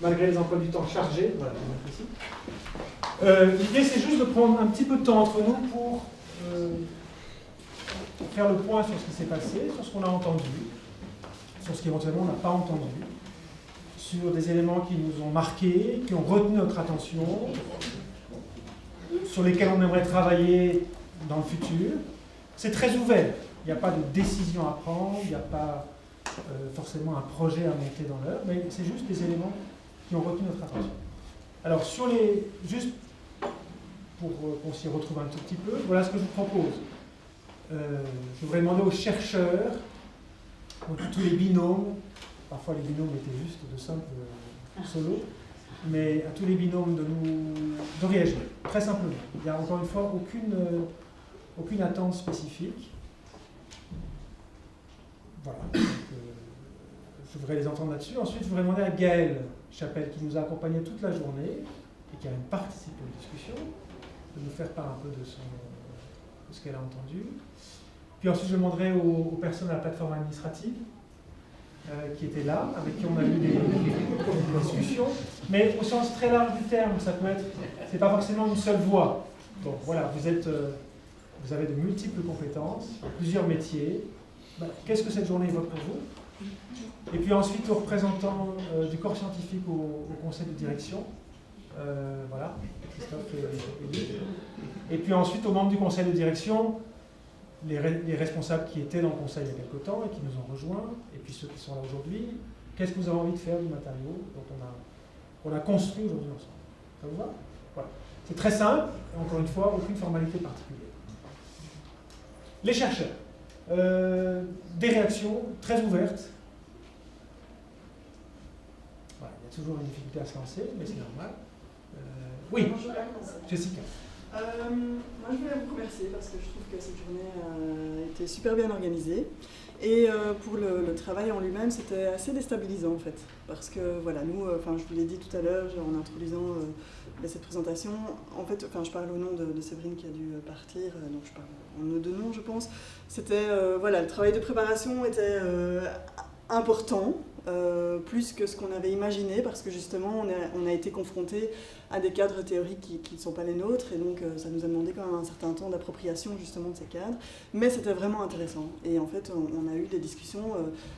malgré les emplois du temps chargés. Voilà, je vais mettre ici. L'idée, c'est juste de prendre un petit peu de temps entre nous pour faire le point sur ce qui s'est passé, sur ce qu'on a entendu, sur ce qu'éventuellement on n'a pas entendu, sur des éléments qui nous ont marqués, qui ont retenu notre attention, sur lesquels on aimerait travailler dans le futur. C'est très ouvert. Il n'y a pas de décision à prendre, il n'y a pas forcément un projet à monter dans l'heure, mais c'est juste des éléments qui ont retenu notre attention. Alors, juste pour qu'on s'y retrouve un tout petit peu, voilà ce que je vous propose. Je voudrais demander aux chercheurs, tous les binômes, parfois les binômes étaient juste de simples solos, mais à tous les binômes de réagir, très simplement. Il n'y a encore une fois aucune attente spécifique. Voilà. Je voudrais les entendre là-dessus. Ensuite, je voudrais demander à Gaëlle Chapelle, qui nous a accompagnés toute la journée et qui a même participé aux discussions, de nous faire part un peu de ce qu'elle a entendu. Puis ensuite, je demanderai aux personnes à la plateforme administrative qui étaient là, avec qui on a eu des discussions, mais au sens très large du terme. Ça peut être, c'est pas forcément une seule voix. Donc voilà, vous avez de multiples compétences, plusieurs métiers. Qu'est-ce que cette journée évoque pour vous? Et puis ensuite aux représentants du corps scientifique au conseil de direction, voilà, Christophe et Luc. Et puis ensuite aux membres du conseil de direction, les responsables qui étaient dans le conseil il y a quelque temps et qui nous ont rejoints, et puis ceux qui sont là aujourd'hui. Qu'est-ce que vous avez envie de faire du matériau dont on a construit aujourd'hui ensemble? Ça vous va? Voilà. C'est très simple, encore une fois, aucune formalité particulière. Les chercheurs. Des réactions très ouvertes. Voilà, il y a toujours une difficulté à se lancer, mais c'est normal. Oui, bonjour, Jessica. Moi, je voulais vous remercier parce que je trouve que cette journée a été super bien organisée. Et pour le travail en lui-même, c'était assez déstabilisant en fait. Parce que voilà, nous, je vous l'ai dit tout à l'heure en introduisant cette présentation, en fait, je parle au nom de Séverine qui a dû partir, donc je parle en nos deux noms, je pense. C'était, voilà, le travail de préparation était important, plus que ce qu'on avait imaginé, parce que justement, on a été confronté à des cadres théoriques qui ne sont pas les nôtres, et donc ça nous a demandé quand même un certain temps d'appropriation justement de ces cadres, mais c'était vraiment intéressant. Et en fait, on a eu des discussions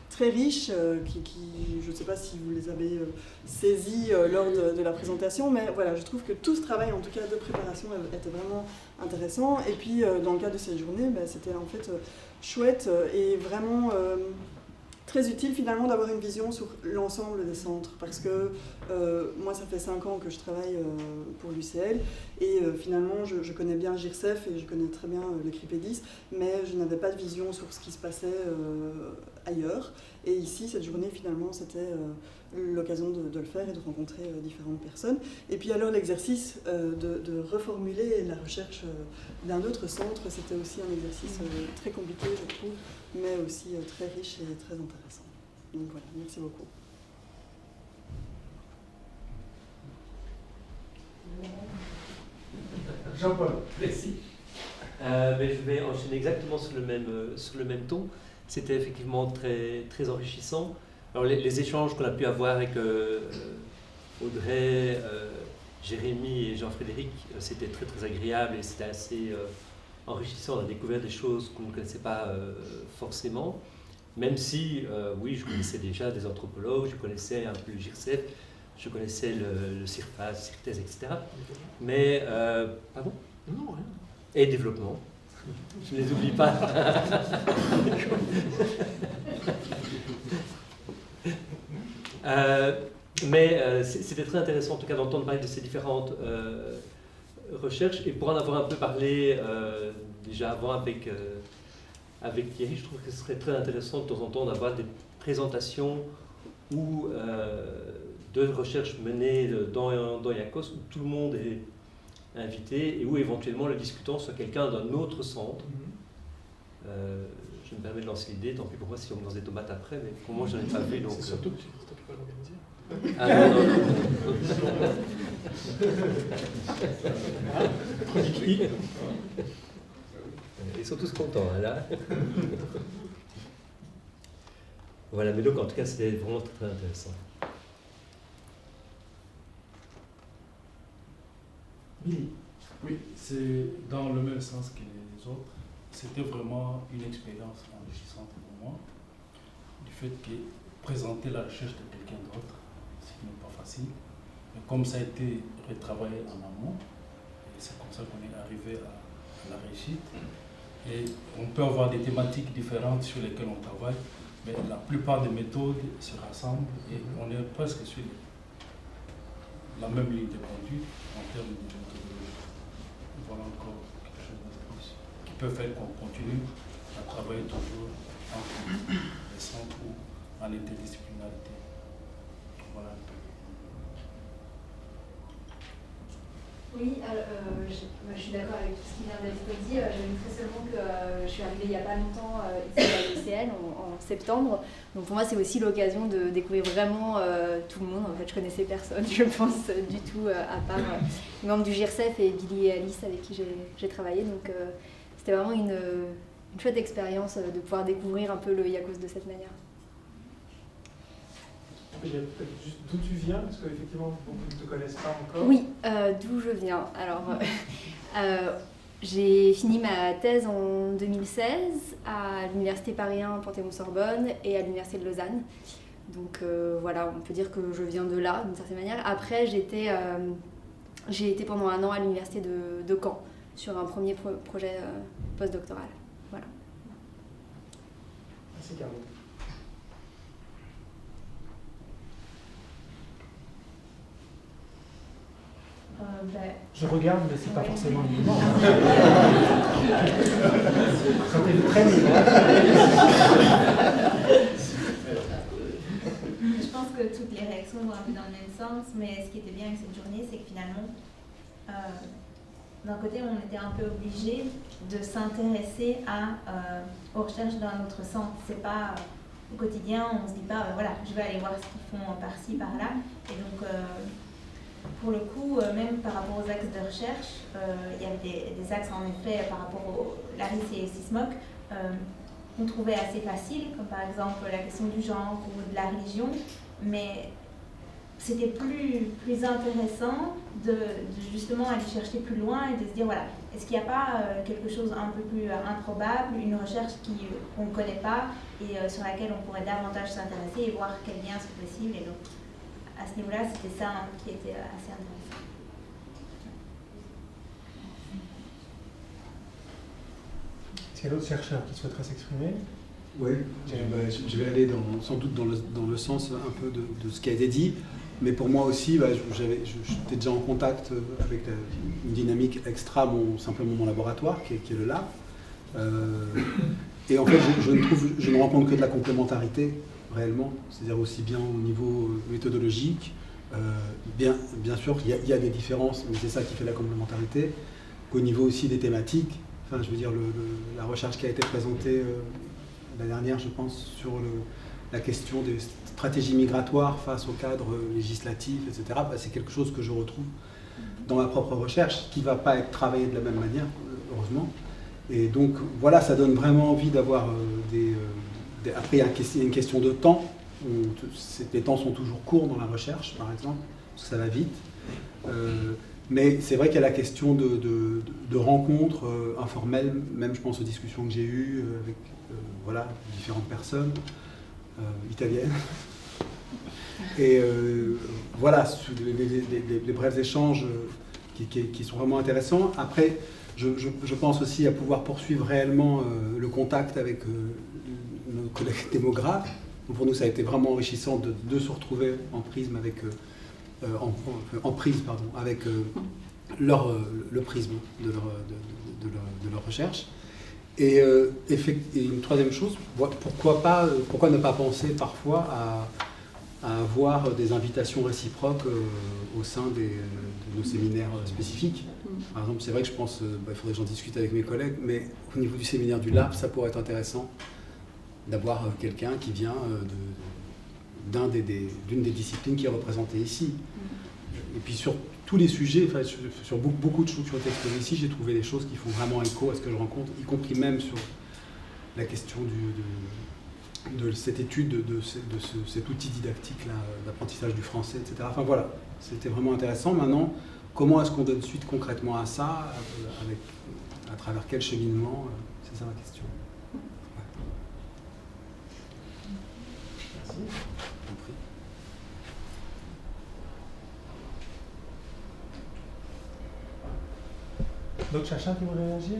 très riches, je ne sais pas si vous les avez saisies lors de la présentation, mais voilà, je trouve que tout ce travail, en tout cas de préparation, était vraiment intéressant. Et puis, dans le cadre de cette journée, c'était en fait chouette et vraiment très utile finalement d'avoir une vision sur l'ensemble des centres, parce que moi ça fait 5 ans que je travaille pour l'UCL et finalement je connais bien GIRCEF et je connais très bien le CRIPEDIS, mais je n'avais pas de vision sur ce qui se passait ailleurs, et ici cette journée finalement c'était l'occasion de le faire et de rencontrer différentes personnes. Et puis alors l'exercice de reformuler la recherche d'un autre centre, c'était aussi un exercice très compliqué je trouve, mais aussi très riche et très intéressant. Donc voilà, merci beaucoup. Jean-Paul. Merci. Mais je vais enchaîner exactement sur le même ton. C'était effectivement très, très enrichissant. Alors les échanges qu'on a pu avoir avec Audrey, Jérémy et Jean-Frédéric, c'était très très agréable et c'était assez enrichissant. On a découvert des choses qu'on ne connaissait pas forcément, même si, oui, je connaissais déjà des anthropologues, je connaissais un peu le GIRCEF, je connaissais le CIRFAS, CIRTES, etc. Mais, pardon ? Non, rien. Et développement. Je ne les oublie pas. Mais c'était très intéressant en tout cas d'entendre parler de ces différentes recherches, et pour en avoir un peu parlé déjà avant avec Thierry, je trouve que ce serait très intéressant de temps en temps d'avoir des présentations ou de recherches menées dans IACOS où tout le monde est invité et où éventuellement le discutant soit quelqu'un d'un autre centre. Je me permets de lancer l'idée, tant pis pour moi si on me lance des tomates après, mais pour moi je n'en ai pas vu. C'est surtout que c'est toi qui vas l'organiser. Ah non. Ils sont tous contents, hein, là. Voilà, mais donc en tout cas c'était vraiment très intéressant. Billy. Oui, c'est dans le même sens que les autres. C'était vraiment une expérience enrichissante pour moi, du fait que présenter la recherche de quelqu'un d'autre, ce qui n'est pas facile. Mais comme ça a été retravaillé en amont, c'est comme ça qu'on est arrivé à la réussite. Et on peut avoir des thématiques différentes sur lesquelles on travaille, mais la plupart des méthodes se rassemblent et on est presque sur la même ligne de conduite en termes de méthodologie. Voilà encore quelque chose de plus qui peut faire qu'on continue à travailler toujours en centre ou en interdisciplinarité. Voilà. Oui, alors, je suis d'accord avec tout ce qui vient d'être dit. J'ajouterais seulement que je suis arrivée il n'y a pas longtemps ici à l'UCL en septembre. Donc pour moi, c'est aussi l'occasion de découvrir vraiment tout le monde. En fait, je connaissais personne, je pense, du tout, à part les membres du GIRCEF et Billy et Alice avec qui j'ai travaillé. Donc c'était vraiment une chouette expérience de pouvoir découvrir un peu le IACOS de cette manière. Il y a peut-être juste d'où tu viens, parce qu'effectivement, beaucoup ne te connaissent pas encore. Oui, d'où je viens. Alors, j'ai fini ma thèse en 2016 à l'Université Paris 1 Panthéon-Sorbonne et à l'Université de Lausanne. Donc voilà, on peut dire que je viens de là, d'une certaine manière. Après, j'ai été pendant un an à l'Université de Caen sur un premier projet postdoctoral. Voilà. Merci, Caro. Je regarde, mais c'est pas forcément évident. Sentez-vous très libre. Je pense que toutes les réactions vont un peu dans le même sens, mais ce qui était bien avec cette journée, c'est que finalement, d'un côté, on était un peu obligé de s'intéresser aux recherches dans notre centre. C'est pas au quotidien, on se dit pas, voilà, je vais aller voir ce qu'ils font par-ci, par-là. Et donc, pour le coup, même par rapport aux axes de recherche, il y avait des axes en effet par rapport au LARIS et SISMOC qu'on trouvait assez faciles, comme par exemple la question du genre ou de la religion, mais c'était plus intéressant de justement aller chercher plus loin et de se dire voilà, est-ce qu'il n'y a pas quelque chose un peu plus improbable, une recherche qu'on ne connaît pas et sur laquelle on pourrait davantage s'intéresser et voir quels liens sont possibles. Et donc, à ce niveau-là, c'était ça qui était assez intéressant. Est-ce qu'il y a d'autres chercheurs qui souhaiteraient s'exprimer? Oui, je vais aller sans doute dans le sens un peu de ce qui a été dit, mais pour moi aussi, j'étais déjà en contact avec une dynamique extra simplement mon laboratoire, qui est le lab. Et en fait, je ne rencontre que de la complémentarité, réellement, c'est-à-dire aussi bien au niveau méthodologique, bien sûr, il y a des différences, mais c'est ça qui fait la complémentarité, qu'au niveau aussi des thématiques. Enfin, je veux dire, la recherche qui a été présentée la dernière, je pense, sur la question des stratégies migratoires face au cadre législatif, etc., c'est quelque chose que je retrouve dans ma propre recherche, qui ne va pas être travaillée de la même manière, heureusement. Et donc, voilà, ça donne vraiment envie d'avoir après, il y a une question de temps. Les temps sont toujours courts dans la recherche, par exemple, parce que ça va vite. Mais c'est vrai qu'il y a la question de rencontres informelles, même je pense aux discussions que j'ai eues avec différentes personnes italiennes. Et voilà, les brefs échanges qui sont vraiment intéressants. Après, je pense aussi à pouvoir poursuivre réellement le contact avec nos collègues démographes. Pour nous, ça a été vraiment enrichissant de se retrouver en prisme avec avec le prisme de leur recherche. Et une troisième chose, pourquoi ne pas penser parfois à avoir des invitations réciproques au sein de nos séminaires spécifiques. Par exemple, c'est vrai que je pense, il faudrait que j'en discute avec mes collègues, mais au niveau du séminaire du lab, ça pourrait être intéressant d'avoir quelqu'un qui vient d'une des disciplines qui est représentée ici. Et puis sur tous les sujets, sur beaucoup de choses qui ont été exposées ici, j'ai trouvé des choses qui font vraiment écho à ce que je rencontre, y compris même sur la question de cette étude, de cet outil didactique là, d'apprentissage du français, etc. Enfin voilà, c'était vraiment intéressant. Maintenant, comment est-ce qu'on donne suite concrètement à ça, à travers quel cheminement, c'est ça ma question. Merci. D'autres chercheurs qui voudraient réagir?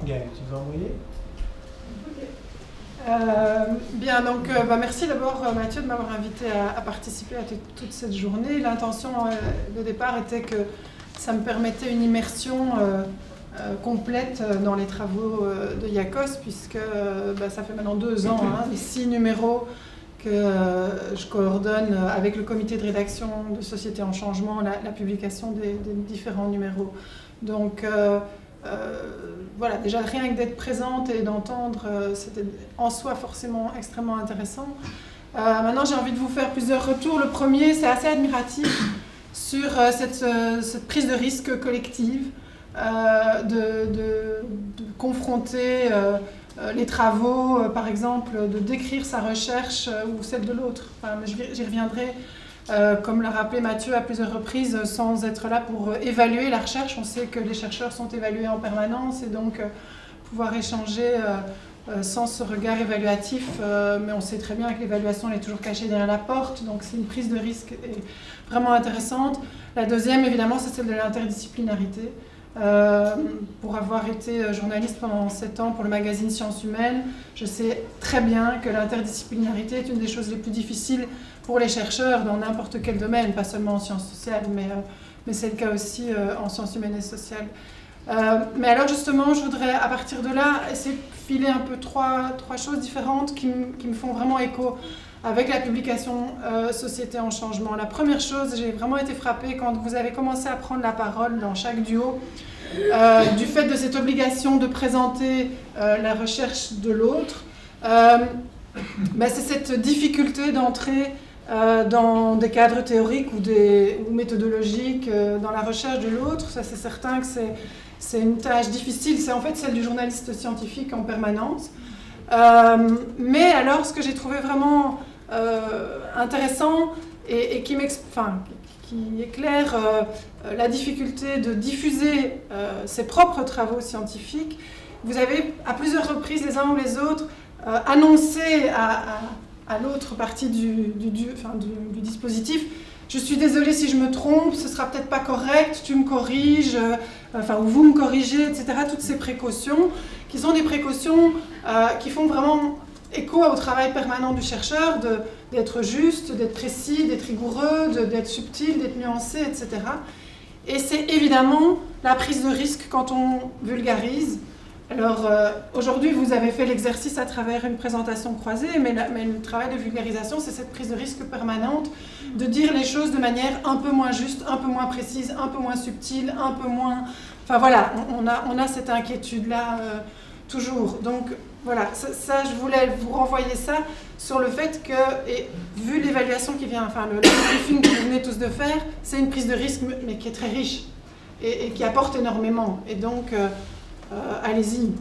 Gaëlle, tu veux envoyer? Bien, donc merci d'abord Mathieu de m'avoir invité à participer à toute cette journée. L'intention de départ était que ça me permettait une immersion complète dans les travaux de IACOS, puisque ça fait maintenant 2 ans, les 6 numéros que je coordonne avec le comité de rédaction de Société en Changement, la publication des différents numéros. Donc voilà, déjà rien que d'être présente et d'entendre, c'était en soi forcément extrêmement intéressant. Maintenant, j'ai envie de vous faire plusieurs retours. Le premier, c'est assez admiratif sur cette prise de risque collective, de confronter les travaux, par exemple, de décrire sa recherche ou celle de l'autre. Enfin, j'y reviendrai, comme l'a rappelé Mathieu à plusieurs reprises, sans être là pour évaluer la recherche. On sait que les chercheurs sont évalués en permanence et donc pouvoir échanger sans ce regard évaluatif, mais on sait très bien que l'évaluation elle est toujours cachée derrière la porte, donc c'est une prise de risque vraiment intéressante. La deuxième, évidemment, c'est celle de l'interdisciplinarité. Pour avoir été journaliste pendant 7 ans pour le magazine Sciences Humaines, je sais très bien que l'interdisciplinarité est une des choses les plus difficiles pour les chercheurs dans n'importe quel domaine, pas seulement en sciences sociales, mais c'est le cas aussi en sciences humaines et sociales. Mais alors justement, je voudrais à partir de là essayer de filer un peu trois choses différentes qui me font vraiment écho avec la publication Société en Changement. La première chose, j'ai vraiment été frappée quand vous avez commencé à prendre la parole dans chaque duo du fait de cette obligation de présenter la recherche de l'autre. C'est cette difficulté d'entrer dans des cadres théoriques ou méthodologiques dans la recherche de l'autre. Ça, c'est certain que c'est une tâche difficile. C'est en fait celle du journaliste scientifique en permanence. Mais alors, ce que j'ai trouvé vraiment intéressant et qui éclaire la difficulté de diffuser ses propres travaux scientifiques, vous avez à plusieurs reprises, les uns ou les autres, annoncé à l'autre partie du dispositif: je suis désolée si je me trompe, ce sera peut-être pas correct, tu me corriges, ou vous me corrigez, etc. Toutes ces précautions, qui sont des précautions qui font vraiment écho au travail permanent du chercheur, d'être juste, d'être précis, d'être rigoureux, d'être subtil, d'être nuancé, etc. Et c'est évidemment la prise de risque quand on vulgarise. Alors aujourd'hui, vous avez fait l'exercice à travers une présentation croisée, mais le travail de vulgarisation, c'est cette prise de risque permanente, de dire les choses de manière un peu moins juste, un peu moins précise, un peu moins subtile, un peu moins... Enfin voilà, on a cette inquiétude-là toujours. Donc voilà, ça, je voulais vous renvoyer ça sur le fait que, et vu l'évaluation qui vient, le briefing que vous venez tous de faire, c'est une prise de risque, mais qui est très riche et qui apporte énormément. Et donc... allez-y,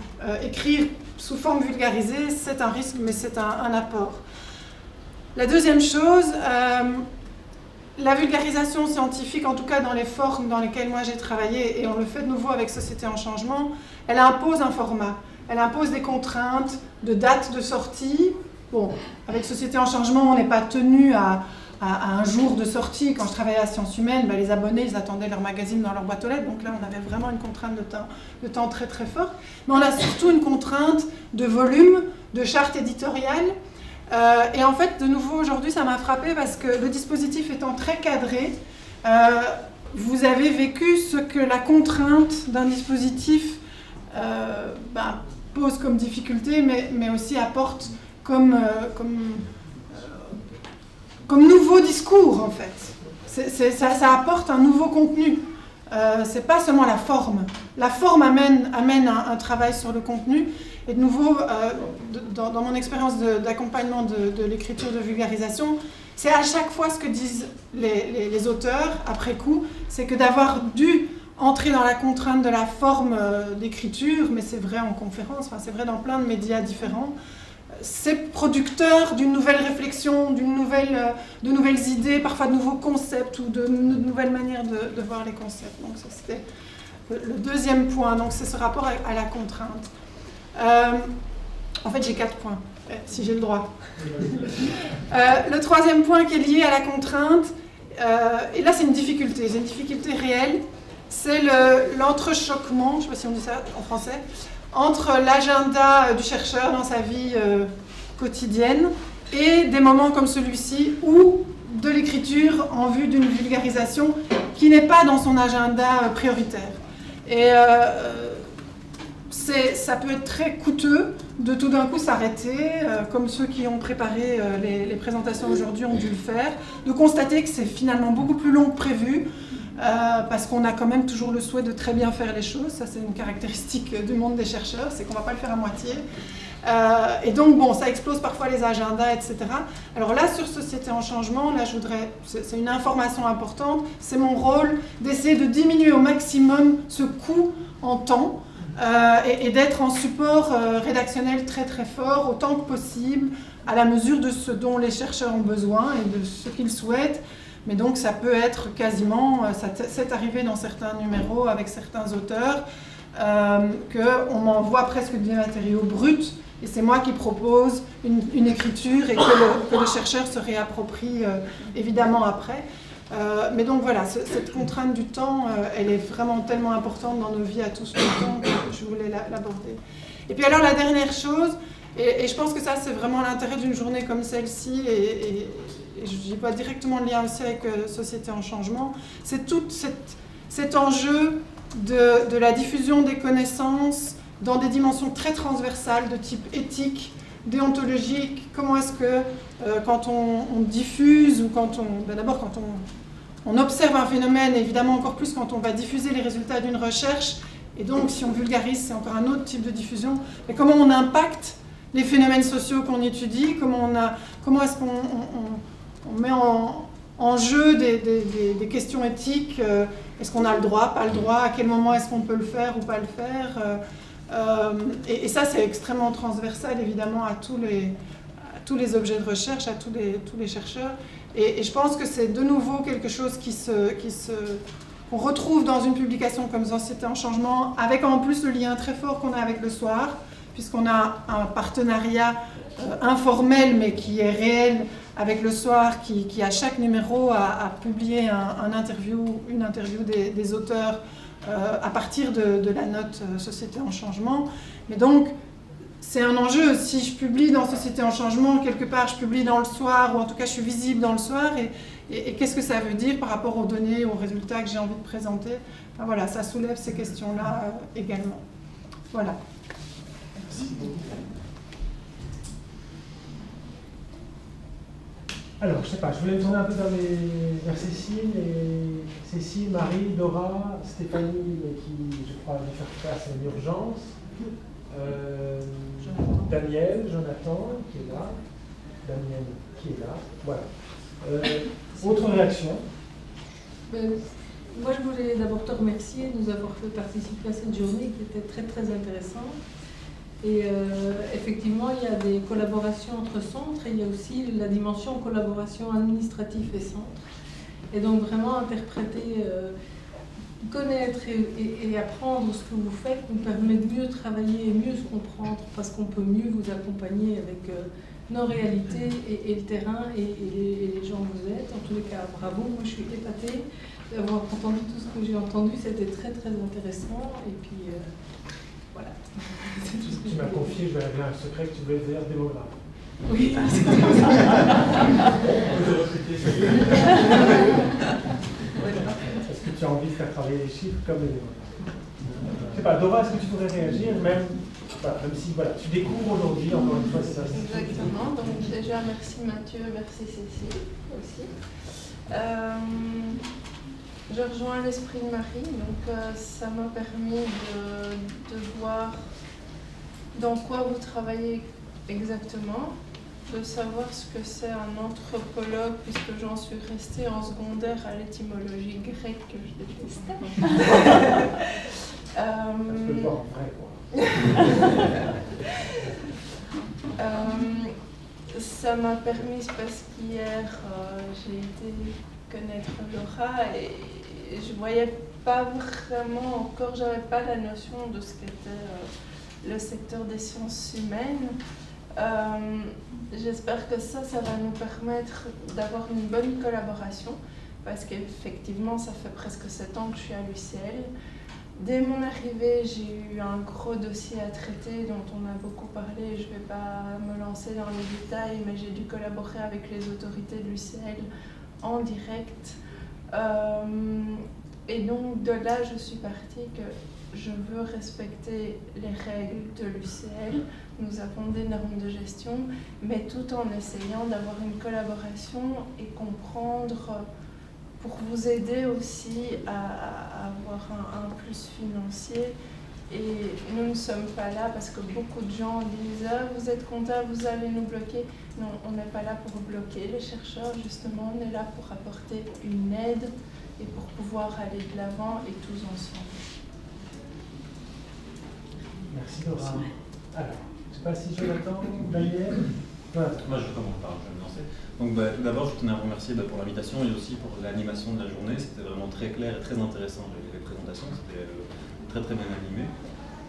écrire sous forme vulgarisée, c'est un risque, mais c'est un apport. La deuxième chose, la vulgarisation scientifique, en tout cas dans les formes dans lesquelles moi j'ai travaillé, et on le fait de nouveau avec Société en Changement, elle impose un format, elle impose des contraintes de date de sortie. Bon, avec Société en Changement, on n'est pas tenu à un jour de sortie. Quand je travaillais à Sciences Humaines, les abonnés, ils attendaient leur magazine dans leur boîte aux lettres. Donc là, on avait vraiment une contrainte de temps très très forte. Mais on a surtout une contrainte de volume, de charte éditoriale. Et en fait, de nouveau, aujourd'hui, ça m'a frappée parce que le dispositif étant très cadré, vous avez vécu ce que la contrainte d'un dispositif pose comme difficulté, mais aussi apporte comme nouveau discours, en fait. Ça apporte un nouveau contenu. C'est pas seulement la forme. La forme amène un travail sur le contenu. Et de nouveau, dans mon expérience d'accompagnement de l'écriture de vulgarisation, c'est à chaque fois ce que disent les auteurs, après coup, c'est que d'avoir dû entrer dans la contrainte de la forme d'écriture, mais c'est vrai en conférence, c'est vrai dans plein de médias différents, c'est producteur d'une nouvelle réflexion, de nouvelles idées, parfois de nouveaux concepts ou de nouvelles manières de voir les concepts. Donc ça, c'était le deuxième point, donc c'est ce rapport à la contrainte. En fait, j'ai 4 points, si j'ai le droit. Le troisième point qui est lié à la contrainte, et là c'est une difficulté réelle, c'est l'entrechoquement, je ne sais pas si on dit ça en français, entre l'agenda du chercheur dans sa vie quotidienne et des moments comme celui-ci ou de l'écriture en vue d'une vulgarisation qui n'est pas dans son agenda prioritaire. Et ça peut être très coûteux de tout d'un coup s'arrêter, comme ceux qui ont préparé les présentations aujourd'hui ont dû le faire, de constater que c'est finalement beaucoup plus long que prévu, parce qu'on a quand même toujours le souhait de très bien faire les choses. Ça, c'est une caractéristique du monde des chercheurs, c'est qu'on ne va pas le faire à moitié. Et donc, bon, ça explose parfois les agendas, etc. Alors là, sur Société en changement, là, c'est une information importante, c'est mon rôle d'essayer de diminuer au maximum ce coût en temps, et d'être en support rédactionnel très très fort, autant que possible, à la mesure de ce dont les chercheurs ont besoin et de ce qu'ils souhaitent. Mais donc ça peut être quasiment, c'est arrivé dans certains numéros avec certains auteurs, qu'on m'envoie presque des matériaux bruts, et c'est moi qui propose une écriture et que le chercheur se réapproprie évidemment après. Mais donc voilà, cette contrainte du temps, elle est vraiment tellement importante dans nos vies à tous le temps que je voulais l'aborder. Et puis alors la dernière chose, et je pense que ça c'est vraiment l'intérêt d'une journée comme celle-ci, et je vois directement le lien aussi avec Société en changement, c'est tout cet enjeu de la diffusion des connaissances dans des dimensions très transversales de type éthique, déontologique. Comment est-ce que quand on diffuse, ou d'abord quand on observe un phénomène, évidemment encore plus quand on va diffuser les résultats d'une recherche, et donc si on vulgarise, c'est encore un autre type de diffusion, mais comment on impacte les phénomènes sociaux qu'on étudie, comment est-ce qu'on met en jeu des questions éthiques, est-ce qu'on a le droit, pas le droit, à quel moment est-ce qu'on peut le faire ou pas le faire, et ça c'est extrêmement transversal évidemment à tous les objets de recherche, à tous les chercheurs, et je pense que c'est de nouveau quelque chose qu'on retrouve dans une publication comme Société en changement, avec en plus le lien très fort qu'on a avec Le Soir, puisqu'on a un partenariat informel mais qui est réel avec Le Soir, qui à chaque numéro a publié une interview des auteurs à partir de la note Société en changement. Mais donc, c'est un enjeu. Si je publie dans Société en changement, quelque part je publie dans Le Soir, ou en tout cas je suis visible dans Le Soir, et qu'est-ce que ça veut dire par rapport aux données, aux résultats que j'ai envie de présenter? Enfin, voilà, ça soulève ces questions-là également. Voilà. Merci beaucoup. Alors, je sais pas, je voulais me tourner un peu vers Cécile, Marie, Dora, Stéphanie, qui, je crois, va faire face à l'urgence. Daniel, Jonathan, qui est là. Daniel, qui est là. Voilà. Autre réaction? Moi, je voulais d'abord te remercier de nous avoir fait participer à cette journée qui était très, très intéressante. Et effectivement, il y a des collaborations entre centres, et il y a aussi la dimension collaboration administrative et centres. Et donc, vraiment interpréter, connaître et apprendre ce que vous faites nous permet de mieux travailler et mieux se comprendre, parce qu'on peut mieux vous accompagner avec nos réalités et le terrain et les gens que vous êtes. En tous les cas, bravo, moi je suis épatée d'avoir entendu tout ce que j'ai entendu, c'était très très intéressant. Et puis voilà. Tu m'as confié, je vais révéler un secret, que tu voulais devenir démographe. Oui, c'est Est-ce que tu as envie de faire travailler les chiffres comme les démographes? Je sais pas, Dora, est-ce que tu pourrais réagir, même si voilà, tu découvres aujourd'hui, encore une fois, ça. Exactement, donc déjà merci Mathieu, merci Cécile aussi. Je rejoins l'esprit de Marie, donc ça m'a permis de voir dans quoi vous travaillez exactement, de savoir ce que c'est un anthropologue, puisque j'en suis restée en secondaire à l'étymologie grecque que je détestais. Ça se peut voir en vrai, quoi. Ça m'a permis, parce qu'hier j'ai été connaître Laura et je voyais pas vraiment encore, j'avais pas la notion de ce qu'était le secteur des sciences humaines. J'espère que ça va nous permettre d'avoir une bonne collaboration, parce qu'effectivement ça fait presque 7 ans que je suis à l'UCL. Dès mon arrivée, j'ai eu un gros dossier à traiter dont on a beaucoup parlé. Je ne vais pas me lancer dans les détails, mais j'ai dû collaborer avec les autorités de l'UCL en direct. Et donc de là, je suis partie que je veux respecter les règles de l'UCL. Nous avons des normes de gestion, mais tout en essayant d'avoir une collaboration et comprendre pour vous aider aussi à avoir un plus financier. Et nous ne sommes pas là parce que beaucoup de gens disent « Ah, vous êtes comptable, vous allez nous bloquer ». Non, on n'est pas là pour bloquer les chercheurs, justement, on est là pour apporter une aide et pour pouvoir aller de l'avant et tous ensemble. Merci Laura. Alors, je ne sais pas si Jonathan ou Daniel. Moi je commence par, je vais me lancer. Donc tout d'abord je tenais à vous remercier pour l'invitation et aussi pour l'animation de la journée. C'était vraiment très clair et très intéressant les présentations, c'était très très bien animé.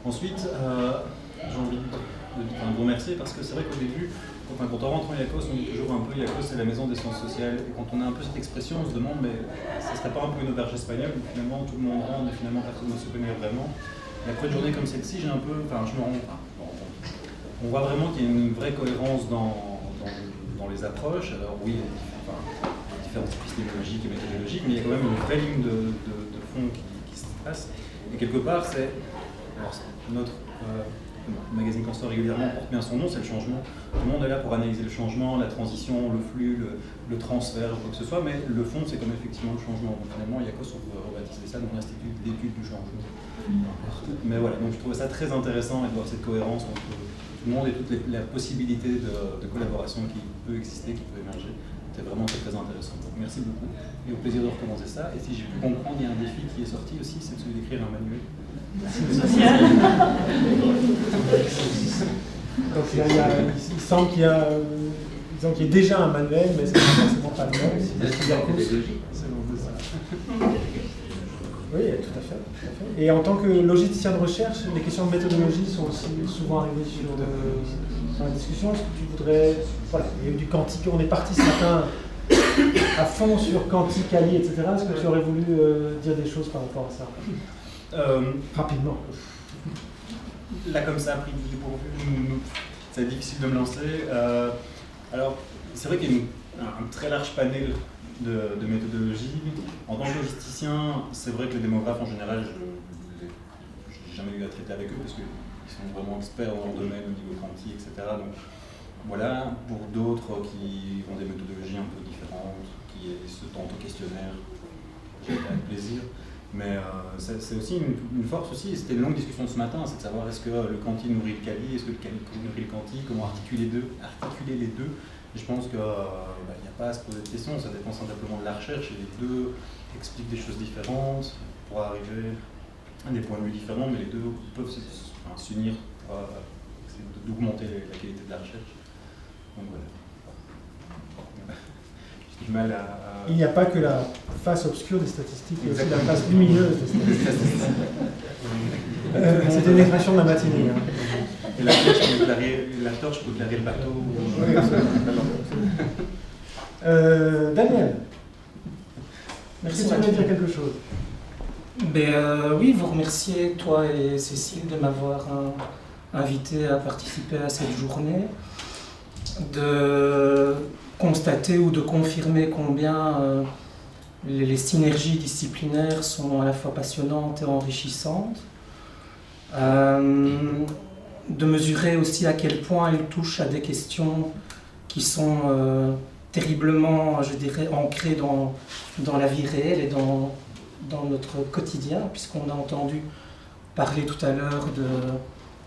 Ensuite, j'ai envie de vous remercier parce que c'est vrai qu'au début, quand on rentre en IACOS, on dit toujours un peu IACOS c'est la maison des sciences sociales. Et quand on a un peu cette expression, on se demande mais ça serait pas un peu une auberge espagnole où finalement tout le monde rentre et finalement personne ne se connaît vraiment. Et après une journée comme celle-ci, je me rends on voit vraiment qu'il y a une vraie cohérence dans les approches. Alors oui, il y a différentes épistémologiques et méthodologiques, mais il y a quand même une vraie ligne de fond qui se passe. Et quelque part, notre magazine qu'on sort régulièrement porte bien son nom, c'est le changement. Tout le monde est là pour analyser le changement, la transition, le flux, le transfert, quoi que ce soit, mais le fond, c'est comme effectivement le changement. Donc finalement, IACOS, on peut rebaptiser ça dans l'Institut d'études du changement. Mais voilà, donc je trouvais ça très intéressant et de voir cette cohérence entre tout le monde et toute la possibilité de collaboration qui peut exister, qui peut émerger. C'était vraiment très, très intéressant. Donc merci beaucoup et au plaisir de recommencer ça. Et si j'ai pu comprendre, il y a un défi qui est sorti aussi, c'est celui d'écrire un manuel. Social. Donc il semble qu'il y ait déjà un manuel, mais ce n'est pas forcément pas le même. Oui, tout à fait. Et en tant que logisticien de recherche, les questions de méthodologie sont aussi souvent arrivées sur la discussion. Est-ce que tu voudrais... Voilà, il y a eu du quantique, on est parti ce matin à fond sur quantique, Ali, etc. Est-ce que tu aurais voulu dire des choses par rapport à ça rapidement? Là, comme ça, pris du dépourvu, c'est difficile de me lancer. Alors, c'est vrai qu'il y a un très large panel de méthodologie. En tant que logisticien, c'est vrai que les démographes en général, je n'ai jamais eu à traiter avec eux parce qu'ils sont vraiment experts dans leur domaine au niveau quantique, etc. Donc voilà, pour d'autres qui ont des méthodologies un peu différentes, qui se tentent au questionnaire, j'ai avec plaisir. Mais c'est aussi une force aussi, et c'était une longue discussion ce matin, c'est de savoir est-ce que le quanti nourrit le quali, est-ce que le quali nourrit le quanti, comment articuler les deux. Et je pense qu'il n'y a pas à se poser de questions, ça dépend simplement de la recherche, et les deux expliquent des choses différentes pour arriver à des points de vue différents, mais les deux peuvent s'unir pour d'augmenter la qualité de la recherche. Donc voilà. J'ai du mal à... Il n'y a pas que la face obscure des statistiques, il y a aussi la face lumineuse des statistiques. C'était une expression de la matinée. Hein. Et la torche peut éclairer le bateau. Daniel, est-ce que tu voulais dire quelque chose? Oui, vous remercier, toi et Cécile, de m'avoir invité à participer à cette journée, de constater ou de confirmer combien les synergies disciplinaires sont à la fois passionnantes et enrichissantes, de mesurer aussi à quel point elles touchent à des questions qui sont terriblement, je dirais, ancrées dans la vie réelle et dans notre quotidien, puisqu'on a entendu parler tout à l'heure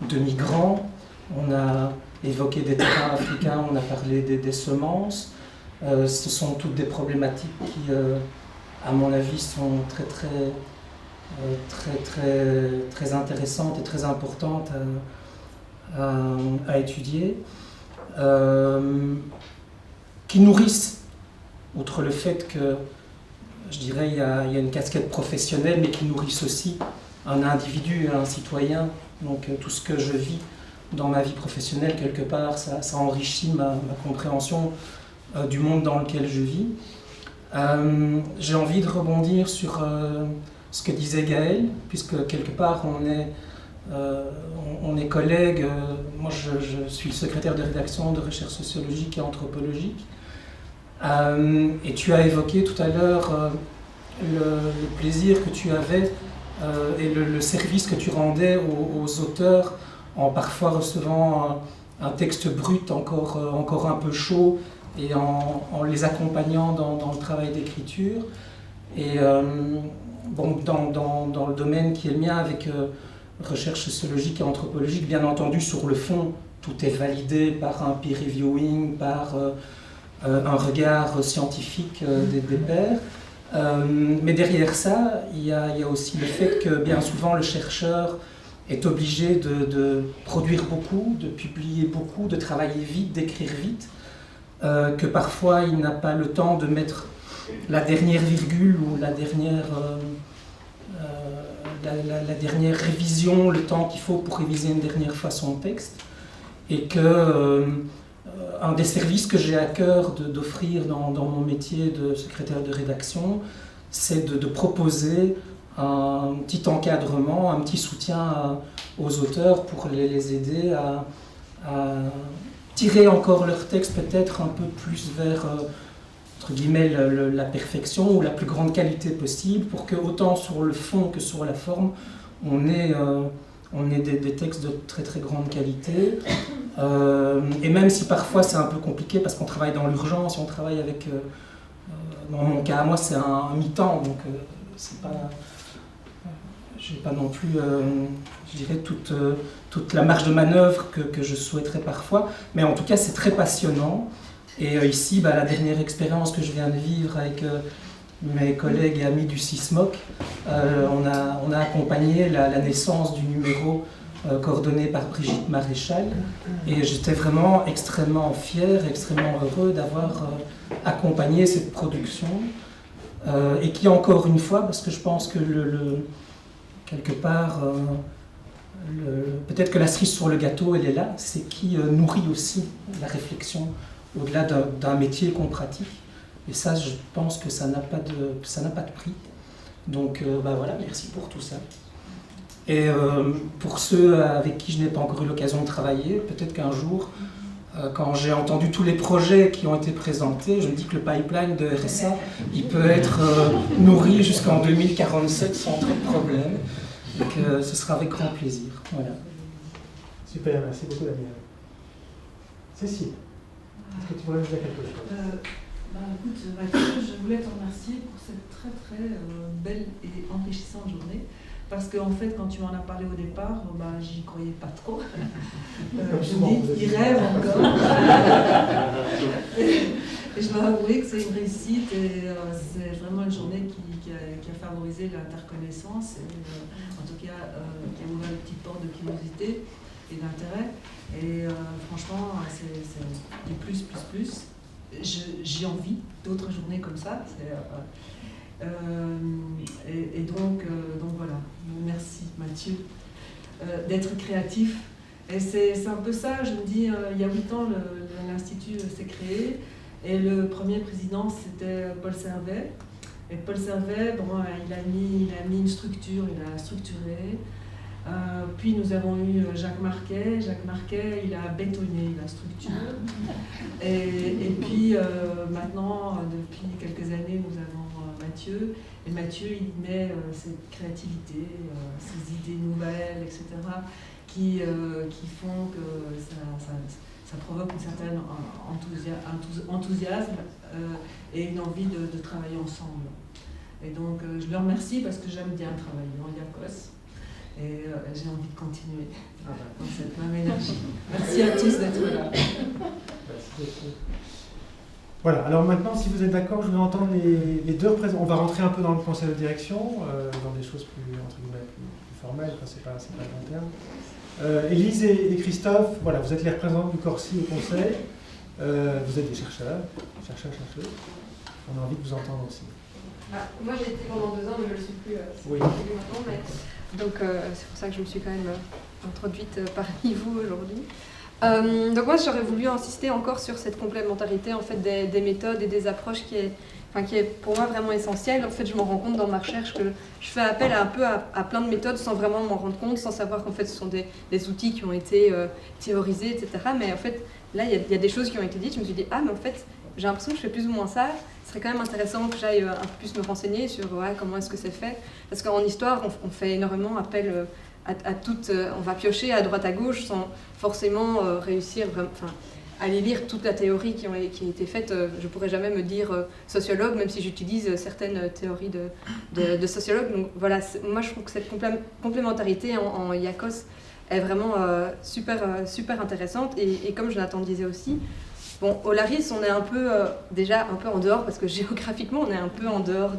de migrants, on a évoqué des terrains africains, on a parlé des semences. Ce sont toutes des problématiques qui, à mon avis, sont très intéressantes et très importantes à étudier. qui nourrissent, outre le fait que, je dirais, il y a une casquette professionnelle, mais qui nourrissent aussi un individu, un citoyen. Donc tout ce que je vis dans ma vie professionnelle, quelque part, ça enrichit ma compréhension du monde dans lequel je vis. J'ai envie de rebondir sur ce que disait Gaël, puisque quelque part on est collègues. Moi je suis le secrétaire de rédaction de recherche sociologique et anthropologique. Et tu as évoqué tout à l'heure le plaisir que tu avais et le service que tu rendais aux auteurs en parfois recevant un texte brut encore un peu chaud et en les accompagnant dans le travail d'écriture. Et bon, dans le domaine qui est le mien, avec recherche sociologique et anthropologique, bien entendu, sur le fond, tout est validé par un peer reviewing, par un regard scientifique des pairs. Mais derrière ça, il y a aussi le fait que bien souvent le chercheur est obligé de produire beaucoup, de publier beaucoup, de travailler vite, d'écrire vite, que parfois il n'a pas le temps de mettre la dernière virgule ou la dernière révision, le temps qu'il faut pour réviser une dernière fois son texte, et que un des services que j'ai à cœur d'offrir dans mon métier de secrétaire de rédaction, c'est de proposer un petit encadrement, un petit soutien aux auteurs pour les aider à tirer encore leur texte peut-être un peu plus vers, entre guillemets, la perfection ou la plus grande qualité possible, pour que autant sur le fond que sur la forme, on ait des textes de très très grande qualité. Et même si parfois c'est un peu compliqué parce qu'on travaille dans l'urgence, on travaille avec, dans mon cas, moi c'est un mi-temps, donc c'est pas, j'ai pas non plus, je dirais, toute la marge de manœuvre que je souhaiterais parfois, mais en tout cas c'est très passionnant. Et ici, la dernière expérience que je viens de vivre avec mes collègues et amis du CISMOC, on a accompagné la naissance du numéro coordonné par Brigitte Maréchal, et j'étais vraiment extrêmement fier, extrêmement heureux d'avoir accompagné cette production, et qui encore une fois, parce que je pense que quelque part, peut-être que la cerise sur le gâteau, elle est là, c'est qui nourrit aussi la réflexion au-delà d'un métier qu'on pratique. Et ça, je pense que ça n'a pas de prix. Donc voilà, merci pour tout ça. Et pour ceux avec qui je n'ai pas encore eu l'occasion de travailler, peut-être qu'un jour, quand j'ai entendu tous les projets qui ont été présentés, je me dis que le pipeline de RSA, il peut être nourri jusqu'en 2047 sans trop de problème. Donc ce sera avec grand plaisir. Voilà. Super, merci beaucoup Daniel. Cécile, est-ce que tu voudrais nous dire quelque chose? Écoute, Mathieu, je voulais te remercier pour cette très très belle et enrichissante journée. Parce qu'en fait, quand tu m'en as parlé au départ, j'y croyais pas trop. Je me dis, il rêve encore. Et je dois avouer que c'est une réussite et c'est vraiment une journée qui a favorisé l'interconnaissance et en tout cas qui a ouvert les petites portes de curiosité et d'intérêt. Et franchement, c'est du plus. J'ai envie d'autres journées comme ça. Et donc voilà, merci Mathieu d'être créatif. Et c'est un peu ça, je me dis, il y a 8 ans, l'Institut s'est créé et le premier président c'était Paul Servet. Et Paul Servet, il a mis une structure, il a structuré. Puis nous avons eu Jacques Marquet. Jacques Marquet, il a bétonné la structure. Et puis maintenant, depuis quelques années, nous avons Mathieu. Et Mathieu, il met cette créativité, ces idées nouvelles, etc., qui font que ça provoque un certain enthousiasme et une envie de travailler ensemble. Et donc, je le remercie parce que j'aime bien travailler en IACOS. Et j'ai envie de continuer dans cette même énergie. Merci à tous d'être là. Merci beaucoup. Voilà, alors maintenant, si vous êtes d'accord, je voudrais entendre les deux représentants. On va rentrer un peu dans le conseil de direction, dans des choses plus, entre guillemets, plus formelles, enfin, c'est pas le bon terme. Élise et Christophe, voilà, vous êtes les représentants du Corsi au conseil. Vous êtes des chercheurs, chercheuses. On a envie de vous entendre aussi. Moi, j'ai été pendant 2 ans, mais je ne le suis plus, oui. Maintenant. Donc, c'est pour ça que je me suis quand même introduite parmi vous aujourd'hui. Donc moi, j'aurais voulu insister encore sur cette complémentarité en fait, des méthodes et des approches qui est pour moi vraiment essentielle. En fait, je me rends compte dans ma recherche que je fais appel à plein de méthodes sans vraiment m'en rendre compte, sans savoir qu'en fait, ce sont des outils qui ont été théorisés, etc. Mais en fait, là, il y a des choses qui ont été dites. Je me suis dit, mais en fait, j'ai l'impression que je fais plus ou moins ça. Ce serait quand même intéressant que j'aille un peu plus me renseigner sur comment est-ce que c'est fait. Parce qu'en histoire, on fait énormément appel à toutes, on va piocher à droite à gauche sans forcément réussir à aller lire toute la théorie qui a été faite. Je ne pourrais jamais me dire sociologue, même si j'utilise certaines théories de sociologue. Donc voilà, moi je trouve que cette complémentarité en IACOS est vraiment super intéressante. Et comme Jonathan disait aussi, bon, au LARIS, on est déjà un peu en dehors, parce que géographiquement, on est un peu en dehors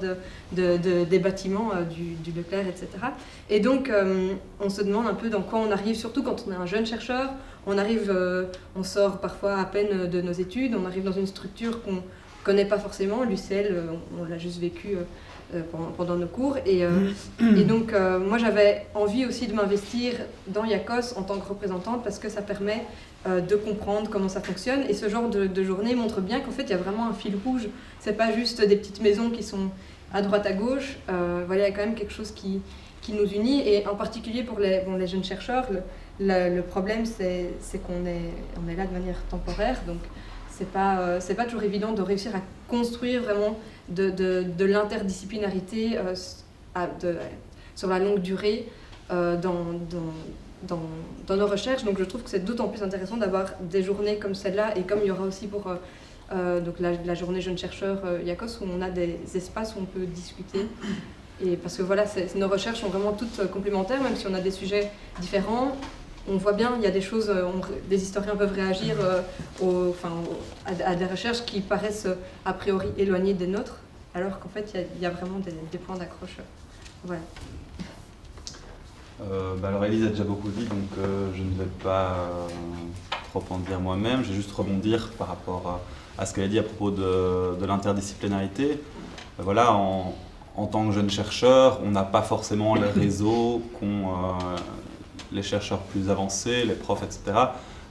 des bâtiments du Leclerc, etc. Et donc, on se demande un peu dans quoi on arrive, surtout quand on est un jeune chercheur. On sort parfois à peine de nos études, on arrive dans une structure qu'on ne connaît pas forcément. L'UCL, on l'a juste vécu pendant nos cours. Et donc, moi, j'avais envie aussi de m'investir dans IACOS en tant que représentante, parce que ça permet de comprendre comment ça fonctionne. Et ce genre de journée montre bien qu'en fait, il y a vraiment un fil rouge. C'est pas juste des petites maisons qui sont à droite, à gauche. Voilà, il y a quand même quelque chose qui nous unit. Et en particulier pour les jeunes chercheurs, le problème, c'est qu'on est là de manière temporaire. Donc, c'est pas toujours évident de réussir à construire vraiment de l'interdisciplinarité sur la longue durée dans nos recherches. Donc je trouve que c'est d'autant plus intéressant d'avoir des journées comme celle-là, et comme il y aura aussi pour donc la journée jeunes chercheurs IACOS, où on a des espaces où on peut discuter. Et parce que voilà, nos recherches sont vraiment toutes complémentaires, même si on a des sujets différents. On voit bien, il y a des choses, des historiens peuvent réagir à des recherches qui paraissent a priori éloignées des nôtres, alors qu'en fait, il y a vraiment des points d'accroche. Voilà. Alors Élise a déjà beaucoup dit, donc je ne vais pas trop en dire moi-même. Je vais juste rebondir par rapport à ce qu'elle a dit à propos de l'interdisciplinarité. Voilà, en tant que jeune chercheur, on n'a pas forcément les réseaux qu'ont les chercheurs plus avancés, les profs, etc.